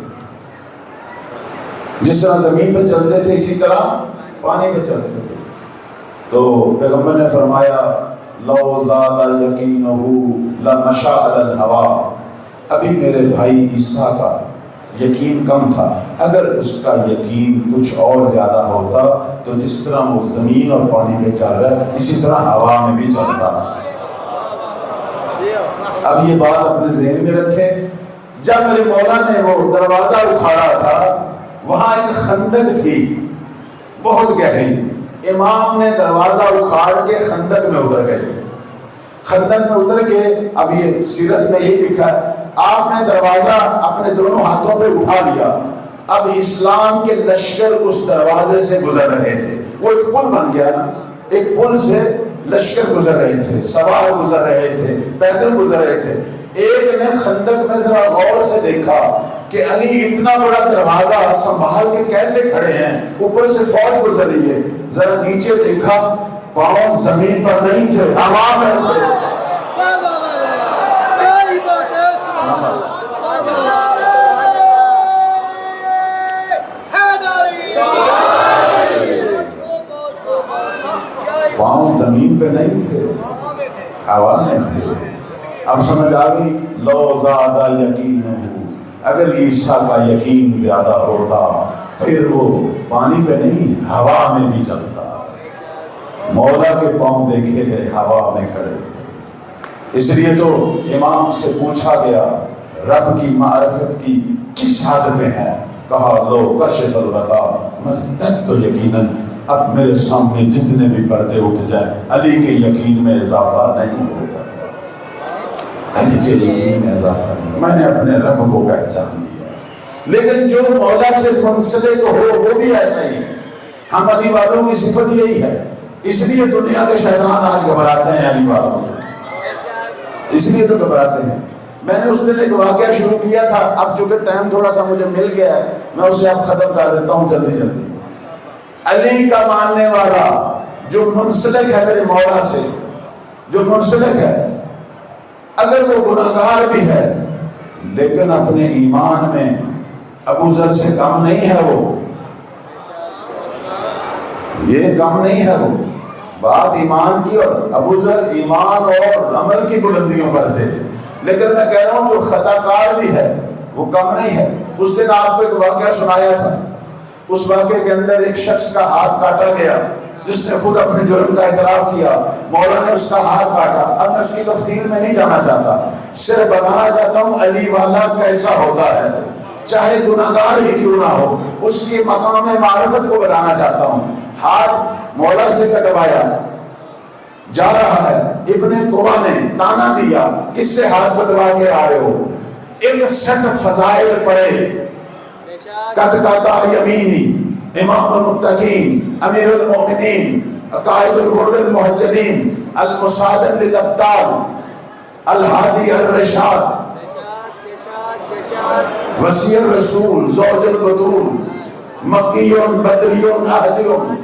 جس طرح زمین پہ چلتے تھے اسی طرح پانی پہ چلتے تھے۔ تو پیغمبر نے فرمایا لو زاد یقینہ لمشى علی الہوا، ابھی میرے بھائی عیسیٰ کا یقین کم تھا، اگر اس کا یقین کچھ اور زیادہ ہوتا تو جس طرح وہ زمین اور پانی پہ چل رہا ہے اسی طرح ہوا میں بھی چلتا۔ اب یہ بات اپنے ذہن میں رکھیں، جب میرے مولا نے وہ دروازہ اکھاڑا تھا وہاں ایک خندق تھی بہت گہری، امام نے دروازہ اکھاڑ کے خندق میں اتر گئے۔ خندق میں اتر کے، اب یہ سیرت میں یہی لکھا ہے، آپ نے دروازہ اپنے دونوں ہاتھوں پہ اٹھا لیا۔ اب اسلام کے لشکر اس دروازے سے گزر رہے تھے، وہ ایک پل بن گیا نا، ایک پل سے لشکر گزر رہے تھے، سوار گزر رہے تھے، پیدل گزر رہے تھے۔ ایک نے خندق میں ذرا غور سے دیکھا کہ علی اتنا بڑا دروازہ سنبھال کے کیسے کھڑے ہیں، اوپر سے فوج گزر رہی ہے، ذرا نیچے دیکھا، پاؤں زمین پر نہیں تھے، ہوا میں تھے۔ پاؤں زمین پہ نہیں تھے، ہوا میں تھے۔ اب سمجھ آ گئی، لو زیادہ یقین ہو، اگر عیسیٰ کا یقین زیادہ ہوتا پھر وہ پانی پہ نہیں ہوا میں بھی چلتا۔ مولا کے پاؤں دیکھے گئے ہوا میں کھڑے، اس لیے تو امام سے پوچھا گیا رب کی معرفت کی کس حد میں ہے، کہا لو کشف الغطا مزدد، تو یقیناً اب میرے سامنے جتنے بھی پردے اٹھ جائیں علی کے یقین میں اضافہ نہیں ہوگا، علی کے یقین میں اضافہ نہیں، میں نے اپنے رب کو پہچان لیا۔ لیکن جو مولا سے منسلک ہو وہ بھی ایسا ہی ہے، ہم علی والوں کی صفت یہی ہے، اس لیے دنیا کے شیطان آج گھبراتے ہیں علی والوں سے، اس لیے تو گھبراتے ہیں۔ میں نے اس دن ایک واقعہ شروع کیا تھا، اب چونکہ ٹائم تھوڑا سا مجھے مل گیا ہے میں اسے اب ختم کر دیتا ہوں جلدی جلدی۔ علی کا ماننے والا جو منسلک ہے میرے مولا سے، جو منسلک ہے، اگر وہ گناہگار بھی ہے لیکن اپنے ایمان میں ابو ذر سے کم نہیں ہے، وہ یہ کم نہیں ہے، وہ بات ایمان کی، اور ابو ذر ایمان اور عمل کی بلندیوں پر تھے، لیکن میں کہہ رہا ہوں جو خطا کار بھی ہے وہ کم نہیں ہے۔ اس دن آپ کو ایک واقعہ سنایا تھا، اس واقعے کے اندر ایک شخص کا ہاتھ کاٹا گیا جس نے خود اپنے جرم کا اعتراف کیا، مولا نے اس کا ہاتھ کاٹا۔ اب میں اس کی تفصیل میں نہیں جانا چاہتا، صرف بتانا چاہتا ہوں علی والا کیسا ہوتا ہے، چاہے گناہگار ہی کیوں نہ ہو، اس کی مقام معرفت کو بتانا چاہتا ہوں۔ ہاتھ مولا سے کٹوایا جا رہا ہے، ابن قوا نے تانا دیا، کس سے ہاتھ کٹوا کے آ رہے ہو؟ 61 فضائل پڑے، قد قطع یمینی، امام المتقین، امیر المؤمنین، قائد الغر المحجلین، المصادم للابطال، الہادی الرشاد، وسیع الرسول، زوج البطول، مکیون بدریون احدیون۔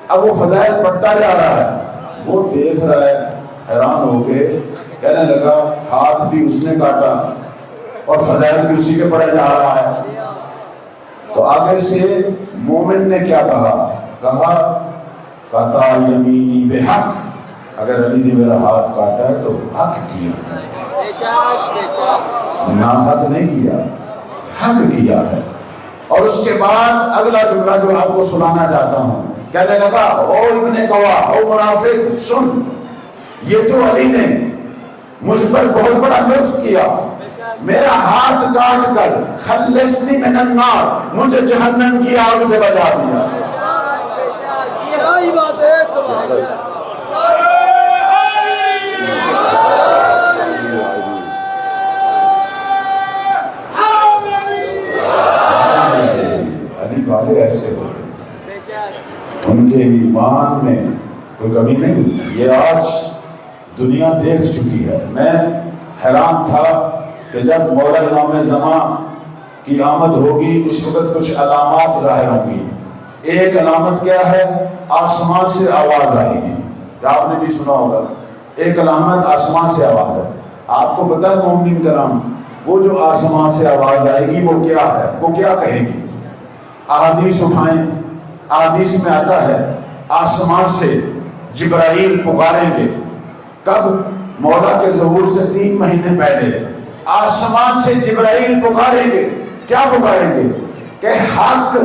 اب وہ فضائل پڑھتا جا رہا ہے، وہ دیکھ رہا ہے حیران ہو کے، کہنے لگا ہاتھ بھی اس نے کاٹا اور فضائل بھی اسی کے پڑھے جا رہا ہے۔ تو آگے سے مومن نے کیا کہا قطع یمینی بحق، اگر علی نے میرا ہاتھ کاٹا ہے تو حق کیا، ناحق نہیں کیا، حق کیا ہے۔ اور اس کے بعد اگلا جملہ جو آپ کو سنانا چاہتا ہوں، کہنے لگا او ابن قوا، او منافق سن، یہ تو علی نے مجھ پر بہت بڑا لطف کیا، میرا ہاتھ کاٹ کر خلصنی من النار، مجھے جہنم کی آگ سے بچا دیا۔ یہی بات ہے، سبحان اللہ۔ علی والے ایسے ہوتے ہیں، ان کے ایمان میں کوئی کمی نہیں۔ یہ آج دنیا دیکھ چکی ہے۔ میں حیران تھا کہ جب مولا امام زمان کی آمد ہوگی اس وقت کچھ علامات ظاہر ہوں گی۔ ایک علامت کیا ہے؟ آسمان سے آواز آئے گی، آپ نے بھی سنا ہوگا، ایک علامت آسمان سے آواز ہے۔ آپ کو پتا ہے مومنین کرام، وہ جو آسمان سے آواز آئے گی وہ کیا ہے، وہ کیا کہے گی؟ احادیث اٹھائیں، احادیث میں آتا ہے آسمان سے جبرائیل پکاریں گے. کب؟ مولا کے ظہور سے 3 مہینے پہلے آسمان سے جبرائیل پکاریں گے. کیا پکاریں گے؟ کہ حق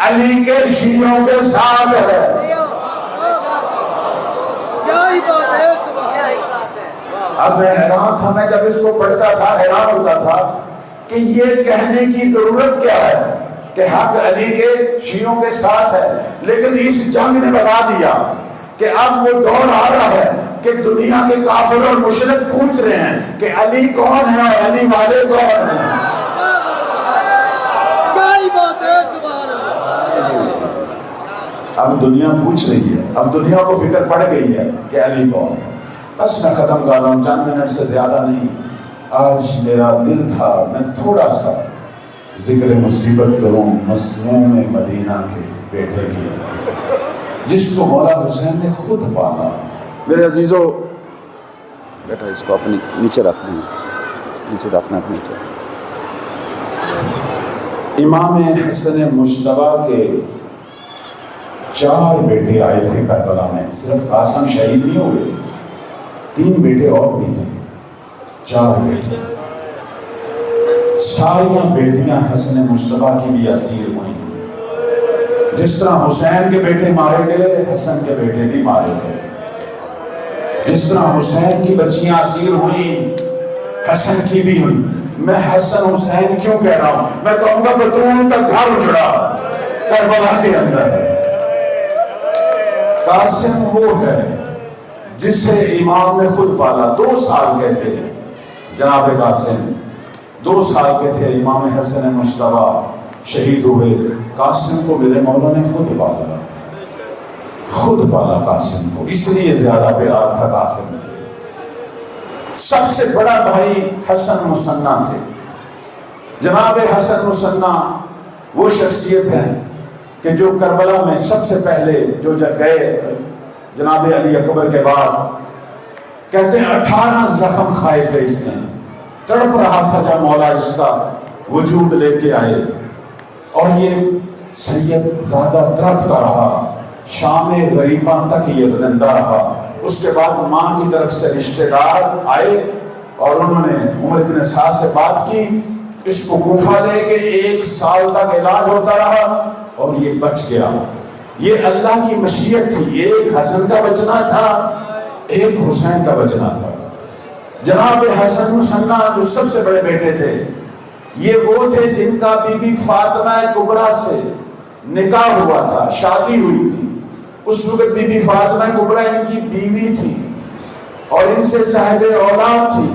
علی کے شیعوں کے ساتھ ہے. اب میں حیران تھا، میں جب اس کو پڑھتا تھا حیران ہوتا تھا کہ یہ کہنے کی ضرورت کیا ہے کہ حق علی کے شیعوں کے ساتھ ہے. لیکن اس جنگ نے بتا دیا کہ اب وہ دور آ رہا ہے کہ دنیا کے کافر اور مشرک پوچھ رہے ہیں کہ علی کون ہے اور علی والے کون ہیں. اب دنیا پوچھ رہی ہے، اب دنیا کو فکر پڑ گئی ہے کہ علی کون ہے. بس میں ختم کر رہا ہوں، چند منٹ سے زیادہ نہیں. آج میرا دل تھا میں تھوڑا سا ذکر مصیبت کروں مسموم مدینہ کے بیٹے کی، جس کو مولا حسین نے خود پالا. میرے عزیزو، بیٹا اس کو اپنی نیچے رکھ دیں، نیچے رکھنا اپنے نیچے. امام حسن مجتبیٰ کے 4 بیٹے آئے تھے کربلا میں. صرف قاسم شہید نہیں ہوئے، 3 بیٹے اور بھی تھے، 4 بیٹے. ساریاں بیٹیاں حسن مجتبیٰ کی بھی اسیر ہوئیں. جس طرح حسین کے بیٹے مارے گئے، حسن کے بیٹے بھی مارے گئے. جس طرح حسین کی بچیاں اسیر ہوئیں، حسن کی بھی ہوئی. میں حسن حسین کیوں کہہ رہا ہوں؟ میں کہوں گا بطول کا گھر اجڑا کربلا کے اندر. قاسم وہ ہے جسے امام نے خود پالا. 2 سال کے تھے جناب قاسم، 2 سال کے تھے. امام حسن مجتبیٰ شہید ہوئے. قاسم کو میرے مولا نے خود پالا، خود پالا قاسم کو. اس لیے زیادہ پیار تھا قاسم سے. سب سے بڑا بھائی حسن مثنیٰ تھے. جناب حسن مثنیٰ وہ شخصیت ہے کہ جو کربلا میں سب سے پہلے جو گئے جناب علی اکبر کے بعد، کہتے ہیں 18 زخم کھائے تھے اس نے. تڑپ رہا تھا جب مولا اس کا وجود لے کے آئے. اور یہ سید زیادہ تڑپتا رہا، شام غریباں تک یہ زندہ رہا. اس کے بعد ماں کی طرف سے رشتہ دار آئے اور انہوں نے عمر بن سعد سے بات کی. اس کو کوفہ لے کے 1 سال تک علاج ہوتا رہا اور یہ بچ گیا. یہ اللہ کی مشیت تھی. ایک حسن کا بچنا تھا، ایک حسین کا بچنا تھا. جناب حسن مثنیٰ جو سب سے بڑے بیٹے تھے، یہ وہ تھے جن کا بی بی فاطمہ کبریٰ سے نکاح ہوا تھا، شادی ہوئی تھی. اس وقت بی بی فاطمہ کبریٰ ان کی بیوی تھی اور ان سے صاحب اولاد تھی.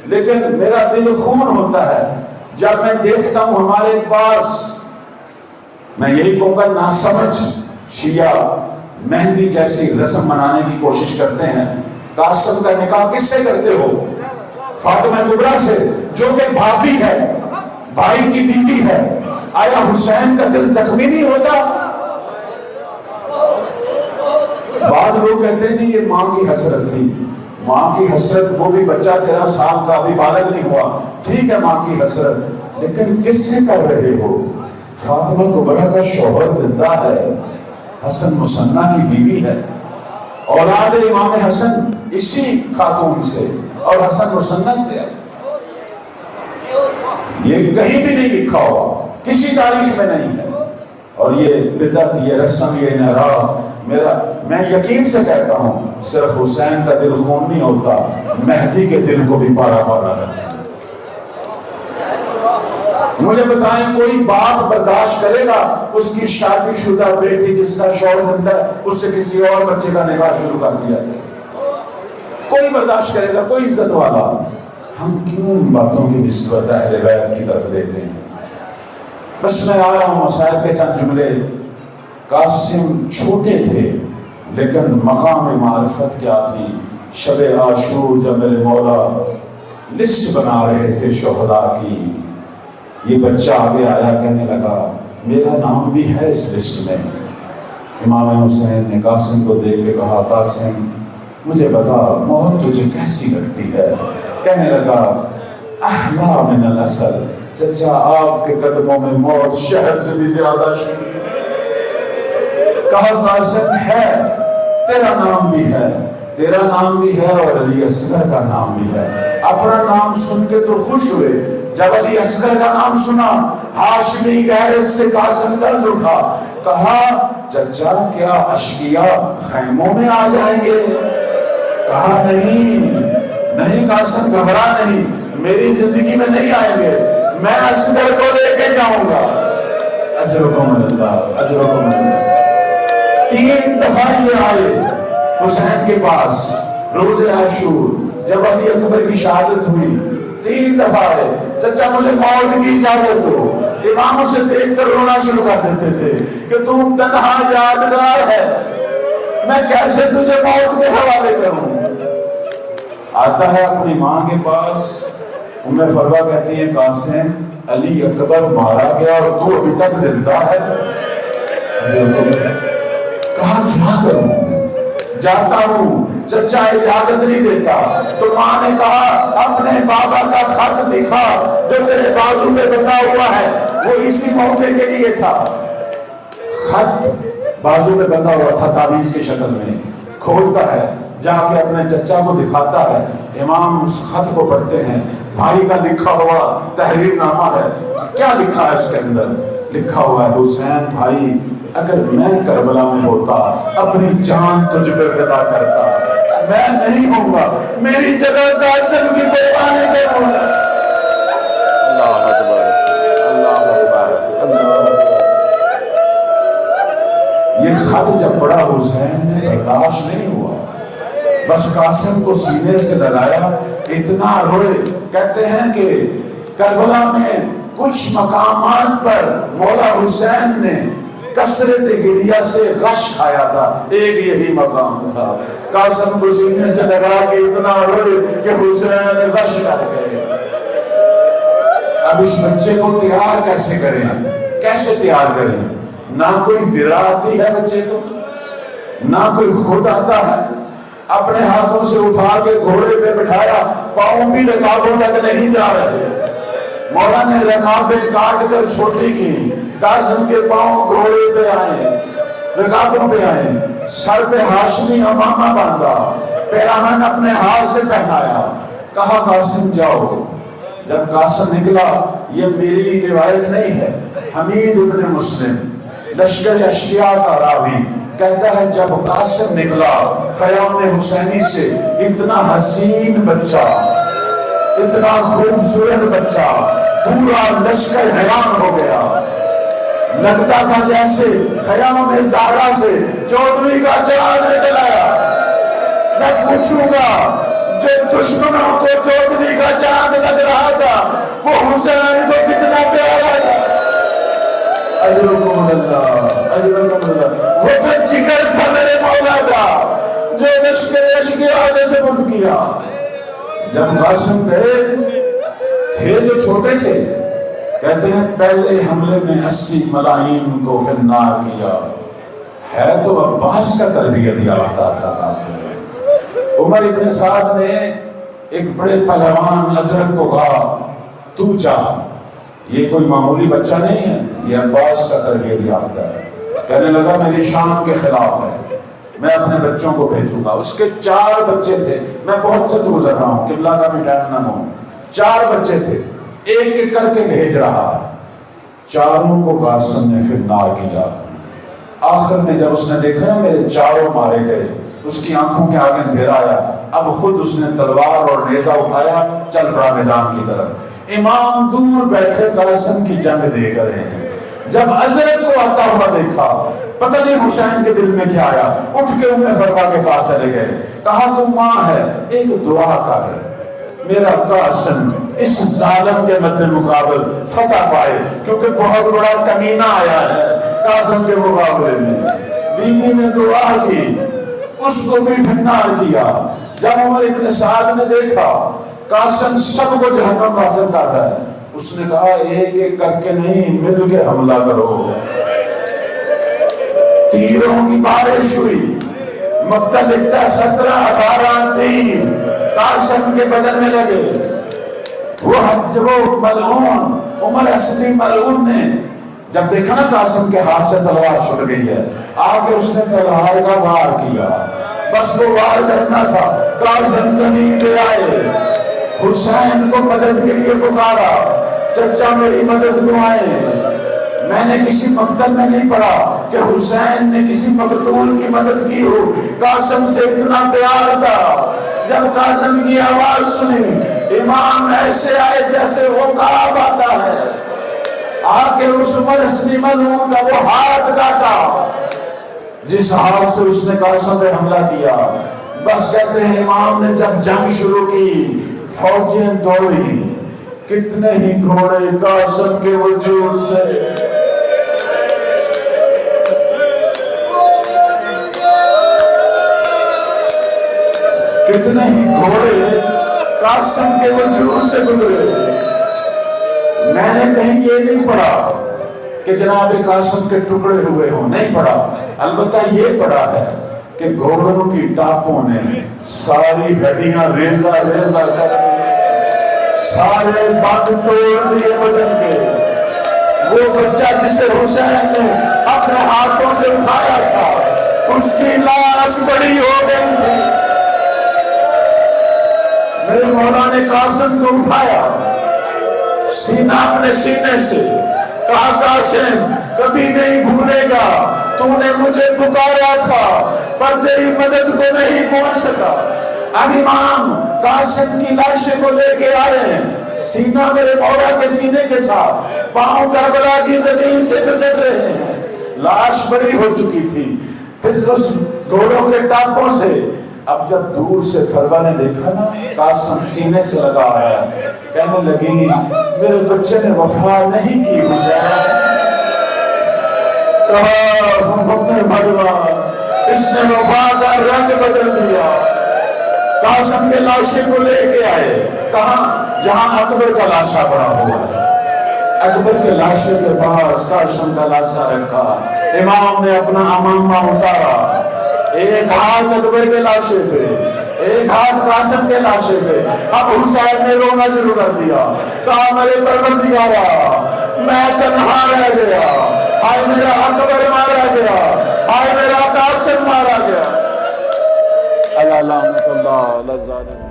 لیکن میرا دل خون ہوتا ہے جب میں دیکھتا ہوں ہمارے پاس، میں یہی کہوں گا ناسمجھ شیعہ مہندی جیسی رسم منانے کی کوشش کرتے ہیں. قاسم کا نکاح کس سے کرتے ہو؟ فاطمہ کبریٰ سے، جو کہ بھابی ہے، بھائی کی بیوی ہے. آیا حسین کا دل زخمی نہیں ہوتا؟ بعض لوگ کہتے ہیں کہ یہ ماں کی حسرت تھی. ماں کی حسرت، وہ بھی بچہ 13 سال کا ابھی بالغ نہیں ہوا، ٹھیک ہے ماں کی حسرت، لیکن کس سے کر رہے ہو؟ فاطمہ کبریٰ کا شوہر زندہ ہے، حسن مثنیٰ کی بیوی ہے. اولاد امام حسن اسی خاتون سے اور حسن مثنیٰ سے ہے. یہ کہیں بھی نہیں لکھا ہوا، کسی تاریخ میں نہیں ہے. اور یہ بدعت، یہ رسم، یہ انحراف، میں یقین سے کہتا ہوں صرف حسین کا دل خون نہیں ہوتا، مہدی کے دل کو بھی پارا پارا کرتا ہے. مجھے بتائیں کوئی باپ برداشت کرے گا اس کی شادی شدہ بیٹی جس کا شوہر زندہ ہے اس سے کسی اور بچے کا نکاح شروع کر دیا جائے؟ کوئی برداشت کرے گا؟ کوئی عزت والا؟ ہم کیوں ان باتوں کی نسبت اہل بیت کی طرف دیتے ہیں؟ بس میں آ رہا ہوں مسائل کے چند جملے. قاسم چھوٹے تھے لیکن مقام معرفت کیا تھی. شب عاشور جب میرے مولا لسٹ بنا رہے تھے شہداء کی، یہ بچہ آگے آیا، کہنے لگا میرا نام بھی ہے اس لسٹ میں. امام حسین نے قاسم کو دیکھ کے کہا قاسم مجھے بتا موت تجھے کیسی لگتی ہے؟ کہنے لگا احلا من الاسل، چچا آپ کے قدموں میں موت شہد سے بھی زیادہ شریف۔ کہا قاسم ہے، تیرا نام بھی ہے، تیرا نام بھی ہے اور علی اصغر کا نام بھی ہے۔ اپنا نام سن کے تو خوش ہوئے، جب علی اصغر کا نام سنا ہاشمی غیرت سے قاسم لرز اٹھا۔ کہا چچا کیا اشقیاء خیموں میں آ جائیں گے؟ کہا نہیں قاسم گھبرا نہیں، میری زندگی میں نہیں آئیں گے، میں اصغر کو لے کے جاؤں گا۔ اجرکم اللہ، اجرکم اللہ۔ 3 دفعہ یہ آئے حسین کے پاس روز عاشور، جب علی اکبر کی شہادت ہوئی 3 دفعہ آئے، چچا مجھے موت کی اجازت دو۔ امام اسے دیکھ کر رونا شروع کر دیتے تھے کہ تم تنہا یادگار ہے، میں کیسے تجھے موت کے حوالے کروں۔ آتا ہے اپنی ماں کے پاس، ام فروا کہتی ہے قاسم علی اکبر مارا گیا اور تو ابھی تک زندہ ہے۔ کہا کیا کروں، جاتا ہوں، چچا اجازت نہیں دیتا۔ تو ماں نے کہا اپنے بابا کا خط دکھا جو تیرے بازو میں بندھا ہوا ہے، وہ اسی موقع کے لیے تھا۔ خط بازو میں بندھا ہوا تھا تعویذ کی شکل میں، کھولتا ہے، جا کے اپنے چچا کو دکھاتا ہے۔ امام اس خط کو پڑھتے ہیں، بھائی کا لکھا ہوا تحریر نامہ ہے۔ کیا لکھا ہے اس کے اندر؟ لکھا ہوا ہے حسین بھائی اگر میں کربلا میں ہوتا اپنی جان تجھ پہ فدا کرتا، میں نہیں ہوں گا، میری جگہ قاسم کی قربانی کروں گا۔ اللہ اکبر، اللہ اکبر، اللہ۔ یہ خط جب پڑھا حسین نے برداشت نہیں ہوا، بس قاسم کو سینے سے لگایا، اتنا روئے۔ کہتے ہیں کہ کربلا میں کچھ مقامات پر مولا حسین نے کثرت گریہ سے غش کھایا تھا، ایک یہی مقام تھا۔ قاسم کو سینے سے لگا کے اتنا روئے کہ حسین غش کر گئے۔ اب اس بچے کو تیار کیسے کریں، کیسے تیار کریں؟ نہ کوئی ذرا آتی ہے بچے کو، نہ کوئی خود آتا ہے۔ اپنے ہاتھوں سے اٹھا کے گھوڑے پہ بٹھایا، پاؤں بھی رکابوں تک نہیں جا رہے۔ مولا نے رکابیں کاٹ کر چھوٹی کی، قاسم کے پاؤں گھوڑے پہ آئے، رکابوں پہ آئے، سر پہ ہاشمی امامہ باندھا، پیراہن اپنے ہاتھ سے پہنایا۔ کہا قاسم جاؤ۔ جب قاسم نکلا، یہ میری روایت نہیں ہے، حمید ابن مسلم لشکر اشقیاء کا راوی کہتا ہے جب قاسم نکلا خیام حسینی سے، اتنا حسین بچہ، اتنا خوبصورت بچہ، پورا لشکر حیران ہو گیا۔ لگتا تھا جیسے خیام زہرا سے چودھری کا چراغ نکل آیا۔ میں پوچھوں گا جو دشمنوں کو چودھری کا چاند لگ رہا تھا وہ حسین کو کتنا پیارا تھا۔ اجرکم اللہ، اجرکم اللہ۔ وہ تو جگر تھا میرے مولا کا جو لشکر اشقیاء سے بدھ کیا۔ جب قاسم گئے تھے جو چھوٹے سے، کہتے ہیں پہلے حملے میں 80 ملاعین کو فی النار کیا۔ ہے تو عباس کا تربیت یافتہ تھا قاسم۔ عمر ابن سعد نے ایک بڑے پہلوان ازرق کو کہا تو چاہ، یہ کوئی معمولی بچہ نہیں ہے، یہ عباس کا تربیت یافتہ ہے۔ کہنے لگا میری شان کے خلاف ہے، میں اپنے بچوں کو بھیجوں گا۔ اس کے 4 بچے تھے، میں بہت جلد گزر رہا ہوں، قبلہ کا بھی ٹائم نہ ہو۔ 4 بچے تھے، ایک ایک کر کے بھیج رہا، چاروں کو قاسم نے پھر نار کیا۔ آخر میں جب اس نے دیکھا نا میرے 4 مارے گئے، اس کی آنکھوں کے آگے اندھیرا آیا، اب خود اس نے تلوار اور نیزہ اٹھایا، چل پڑا میدان کی طرف۔ امام دور بیٹھے قاسم کی جنگ دیکھ رہے ہیں۔ جب ازرق کو آتا ہوا دیکھا، پتہ نہیں حسین کے دل میں کیا آیا، اٹھ کے ام فروا کے پاس چلے گئے۔ کہا تو ماں ہے، ایک دعا کر، میرا قاسم اس ظالم کے مد مقابل فتح پائے، کیونکہ بہت بڑا کمینہ آیا ہے قاسم کے مقابلے میں۔ بیوی نے دعا کی، اس کو بھی فنار کیا۔ جب عمر ابن سعد نے دیکھا قاسم سب کو جہنم حاصل کر رہا ہے، اس نے کہا ایک ایک کر کے نہیں، مل کے حملہ کرو۔ تیروں کی بارش ہوئی، مقتل لکھتا ہے 17-18 تیر قاسم کے بدن میں لگے۔ وہ ملعون عمر اسدی ملعون نے جب دیکھا نا قاسم کے ہاتھ سے تلوار چھوٹ گئی ہے، آگے اس نے تلوار کا وار کیا، بس وہ وار کرنا تھا۔ قاسم زمین پہ آئے، حسین کو مدد کے لیے پکارا، چچا میری مدد کو آئے۔ میں نے کسی مقتل میں نہیں پڑھا کہ حسین نے کسی مقتول کی مدد کی ہو، قاسم سے اتنا پیار تھا۔ جب قاسم کی آواز سنی، امام ایسے آئے جیسے عقاب آتا ہے، آ کے اس عمر اسدی ملعون کا وہ ہاتھ کاٹا جس ہاتھ سے اس نے قاسم پہ حملہ کیا۔ بس کہتے ہیں امام نے جب جنگ شروع کی، فوجیں دوڑی، کتنے ہی گھوڑے قاسم کے وجود سے کتنے ہی گھوڑے قاسم کے وجود سے گزرے۔ میں نے کہیں یہ نہیں پڑھا کہ جناب قاسم کے ٹکڑے ہوئے ہوں، نہیں پڑھا، البتہ یہ پڑھا ہے کہ گھوڑوں کی ٹاپوں نے ساری ہڈیاں ریزہ ریزہ کر سارے بند توڑ دیے بدن کے۔ وہ بچہ جسے حسین نے اپنے ہاتھوں سے اٹھایا تھا، اس کی لاش بڑی ہو گئی تھی۔ میرے مولا نے قاسم کو اٹھایا، سینہ اپنے سینے سے، کہا قاسم کبھی نہیں بھولے گا، تو نے مجھے پکارا تھا پر تیری مدد کو نہیں پہنچ سکا۔ اب امام قاسم کی لاشیں کو لے کے آئے ہیں، سینہ میرے مولا کے سینے کے ساتھ، پاؤں کربلا کی زمین سے گزر رہے ہیں۔ لاش بڑی ہو چکی تھی، پھر اس گھوڑوں کے ٹاپوں سے۔ اب جب دور سے فروا نے دیکھا نا قاسم سینے سے لگا ہے، کہنے لگی میرے بچے نے وفا نہیں کی حسین۔ اس نے وفا کا رنگ بدل دیا۔ قاسم کے لاشے کو لے کے آئے، کہاں؟ جہاں اکبر کا لاشا پڑا ہوا ہے، اکبر کے لاشے کے پاس قاسم کا لاشا رکھا۔ امام نے اپنا امامہ اتارا، ایک ہاتھ اکبر کے لاشے پہ، ایک ہاتھ قاسم کے لاشے پہ۔ اب حسین نے رونا شروع کر دیا، کہا میرے پروردگارا میں تنہا رہ گیا، ہائے میرا اکبر مارا گیا، ہائے میرا قاسم مارا گیا۔ اللہ لعنت اللہ علی الظالمین۔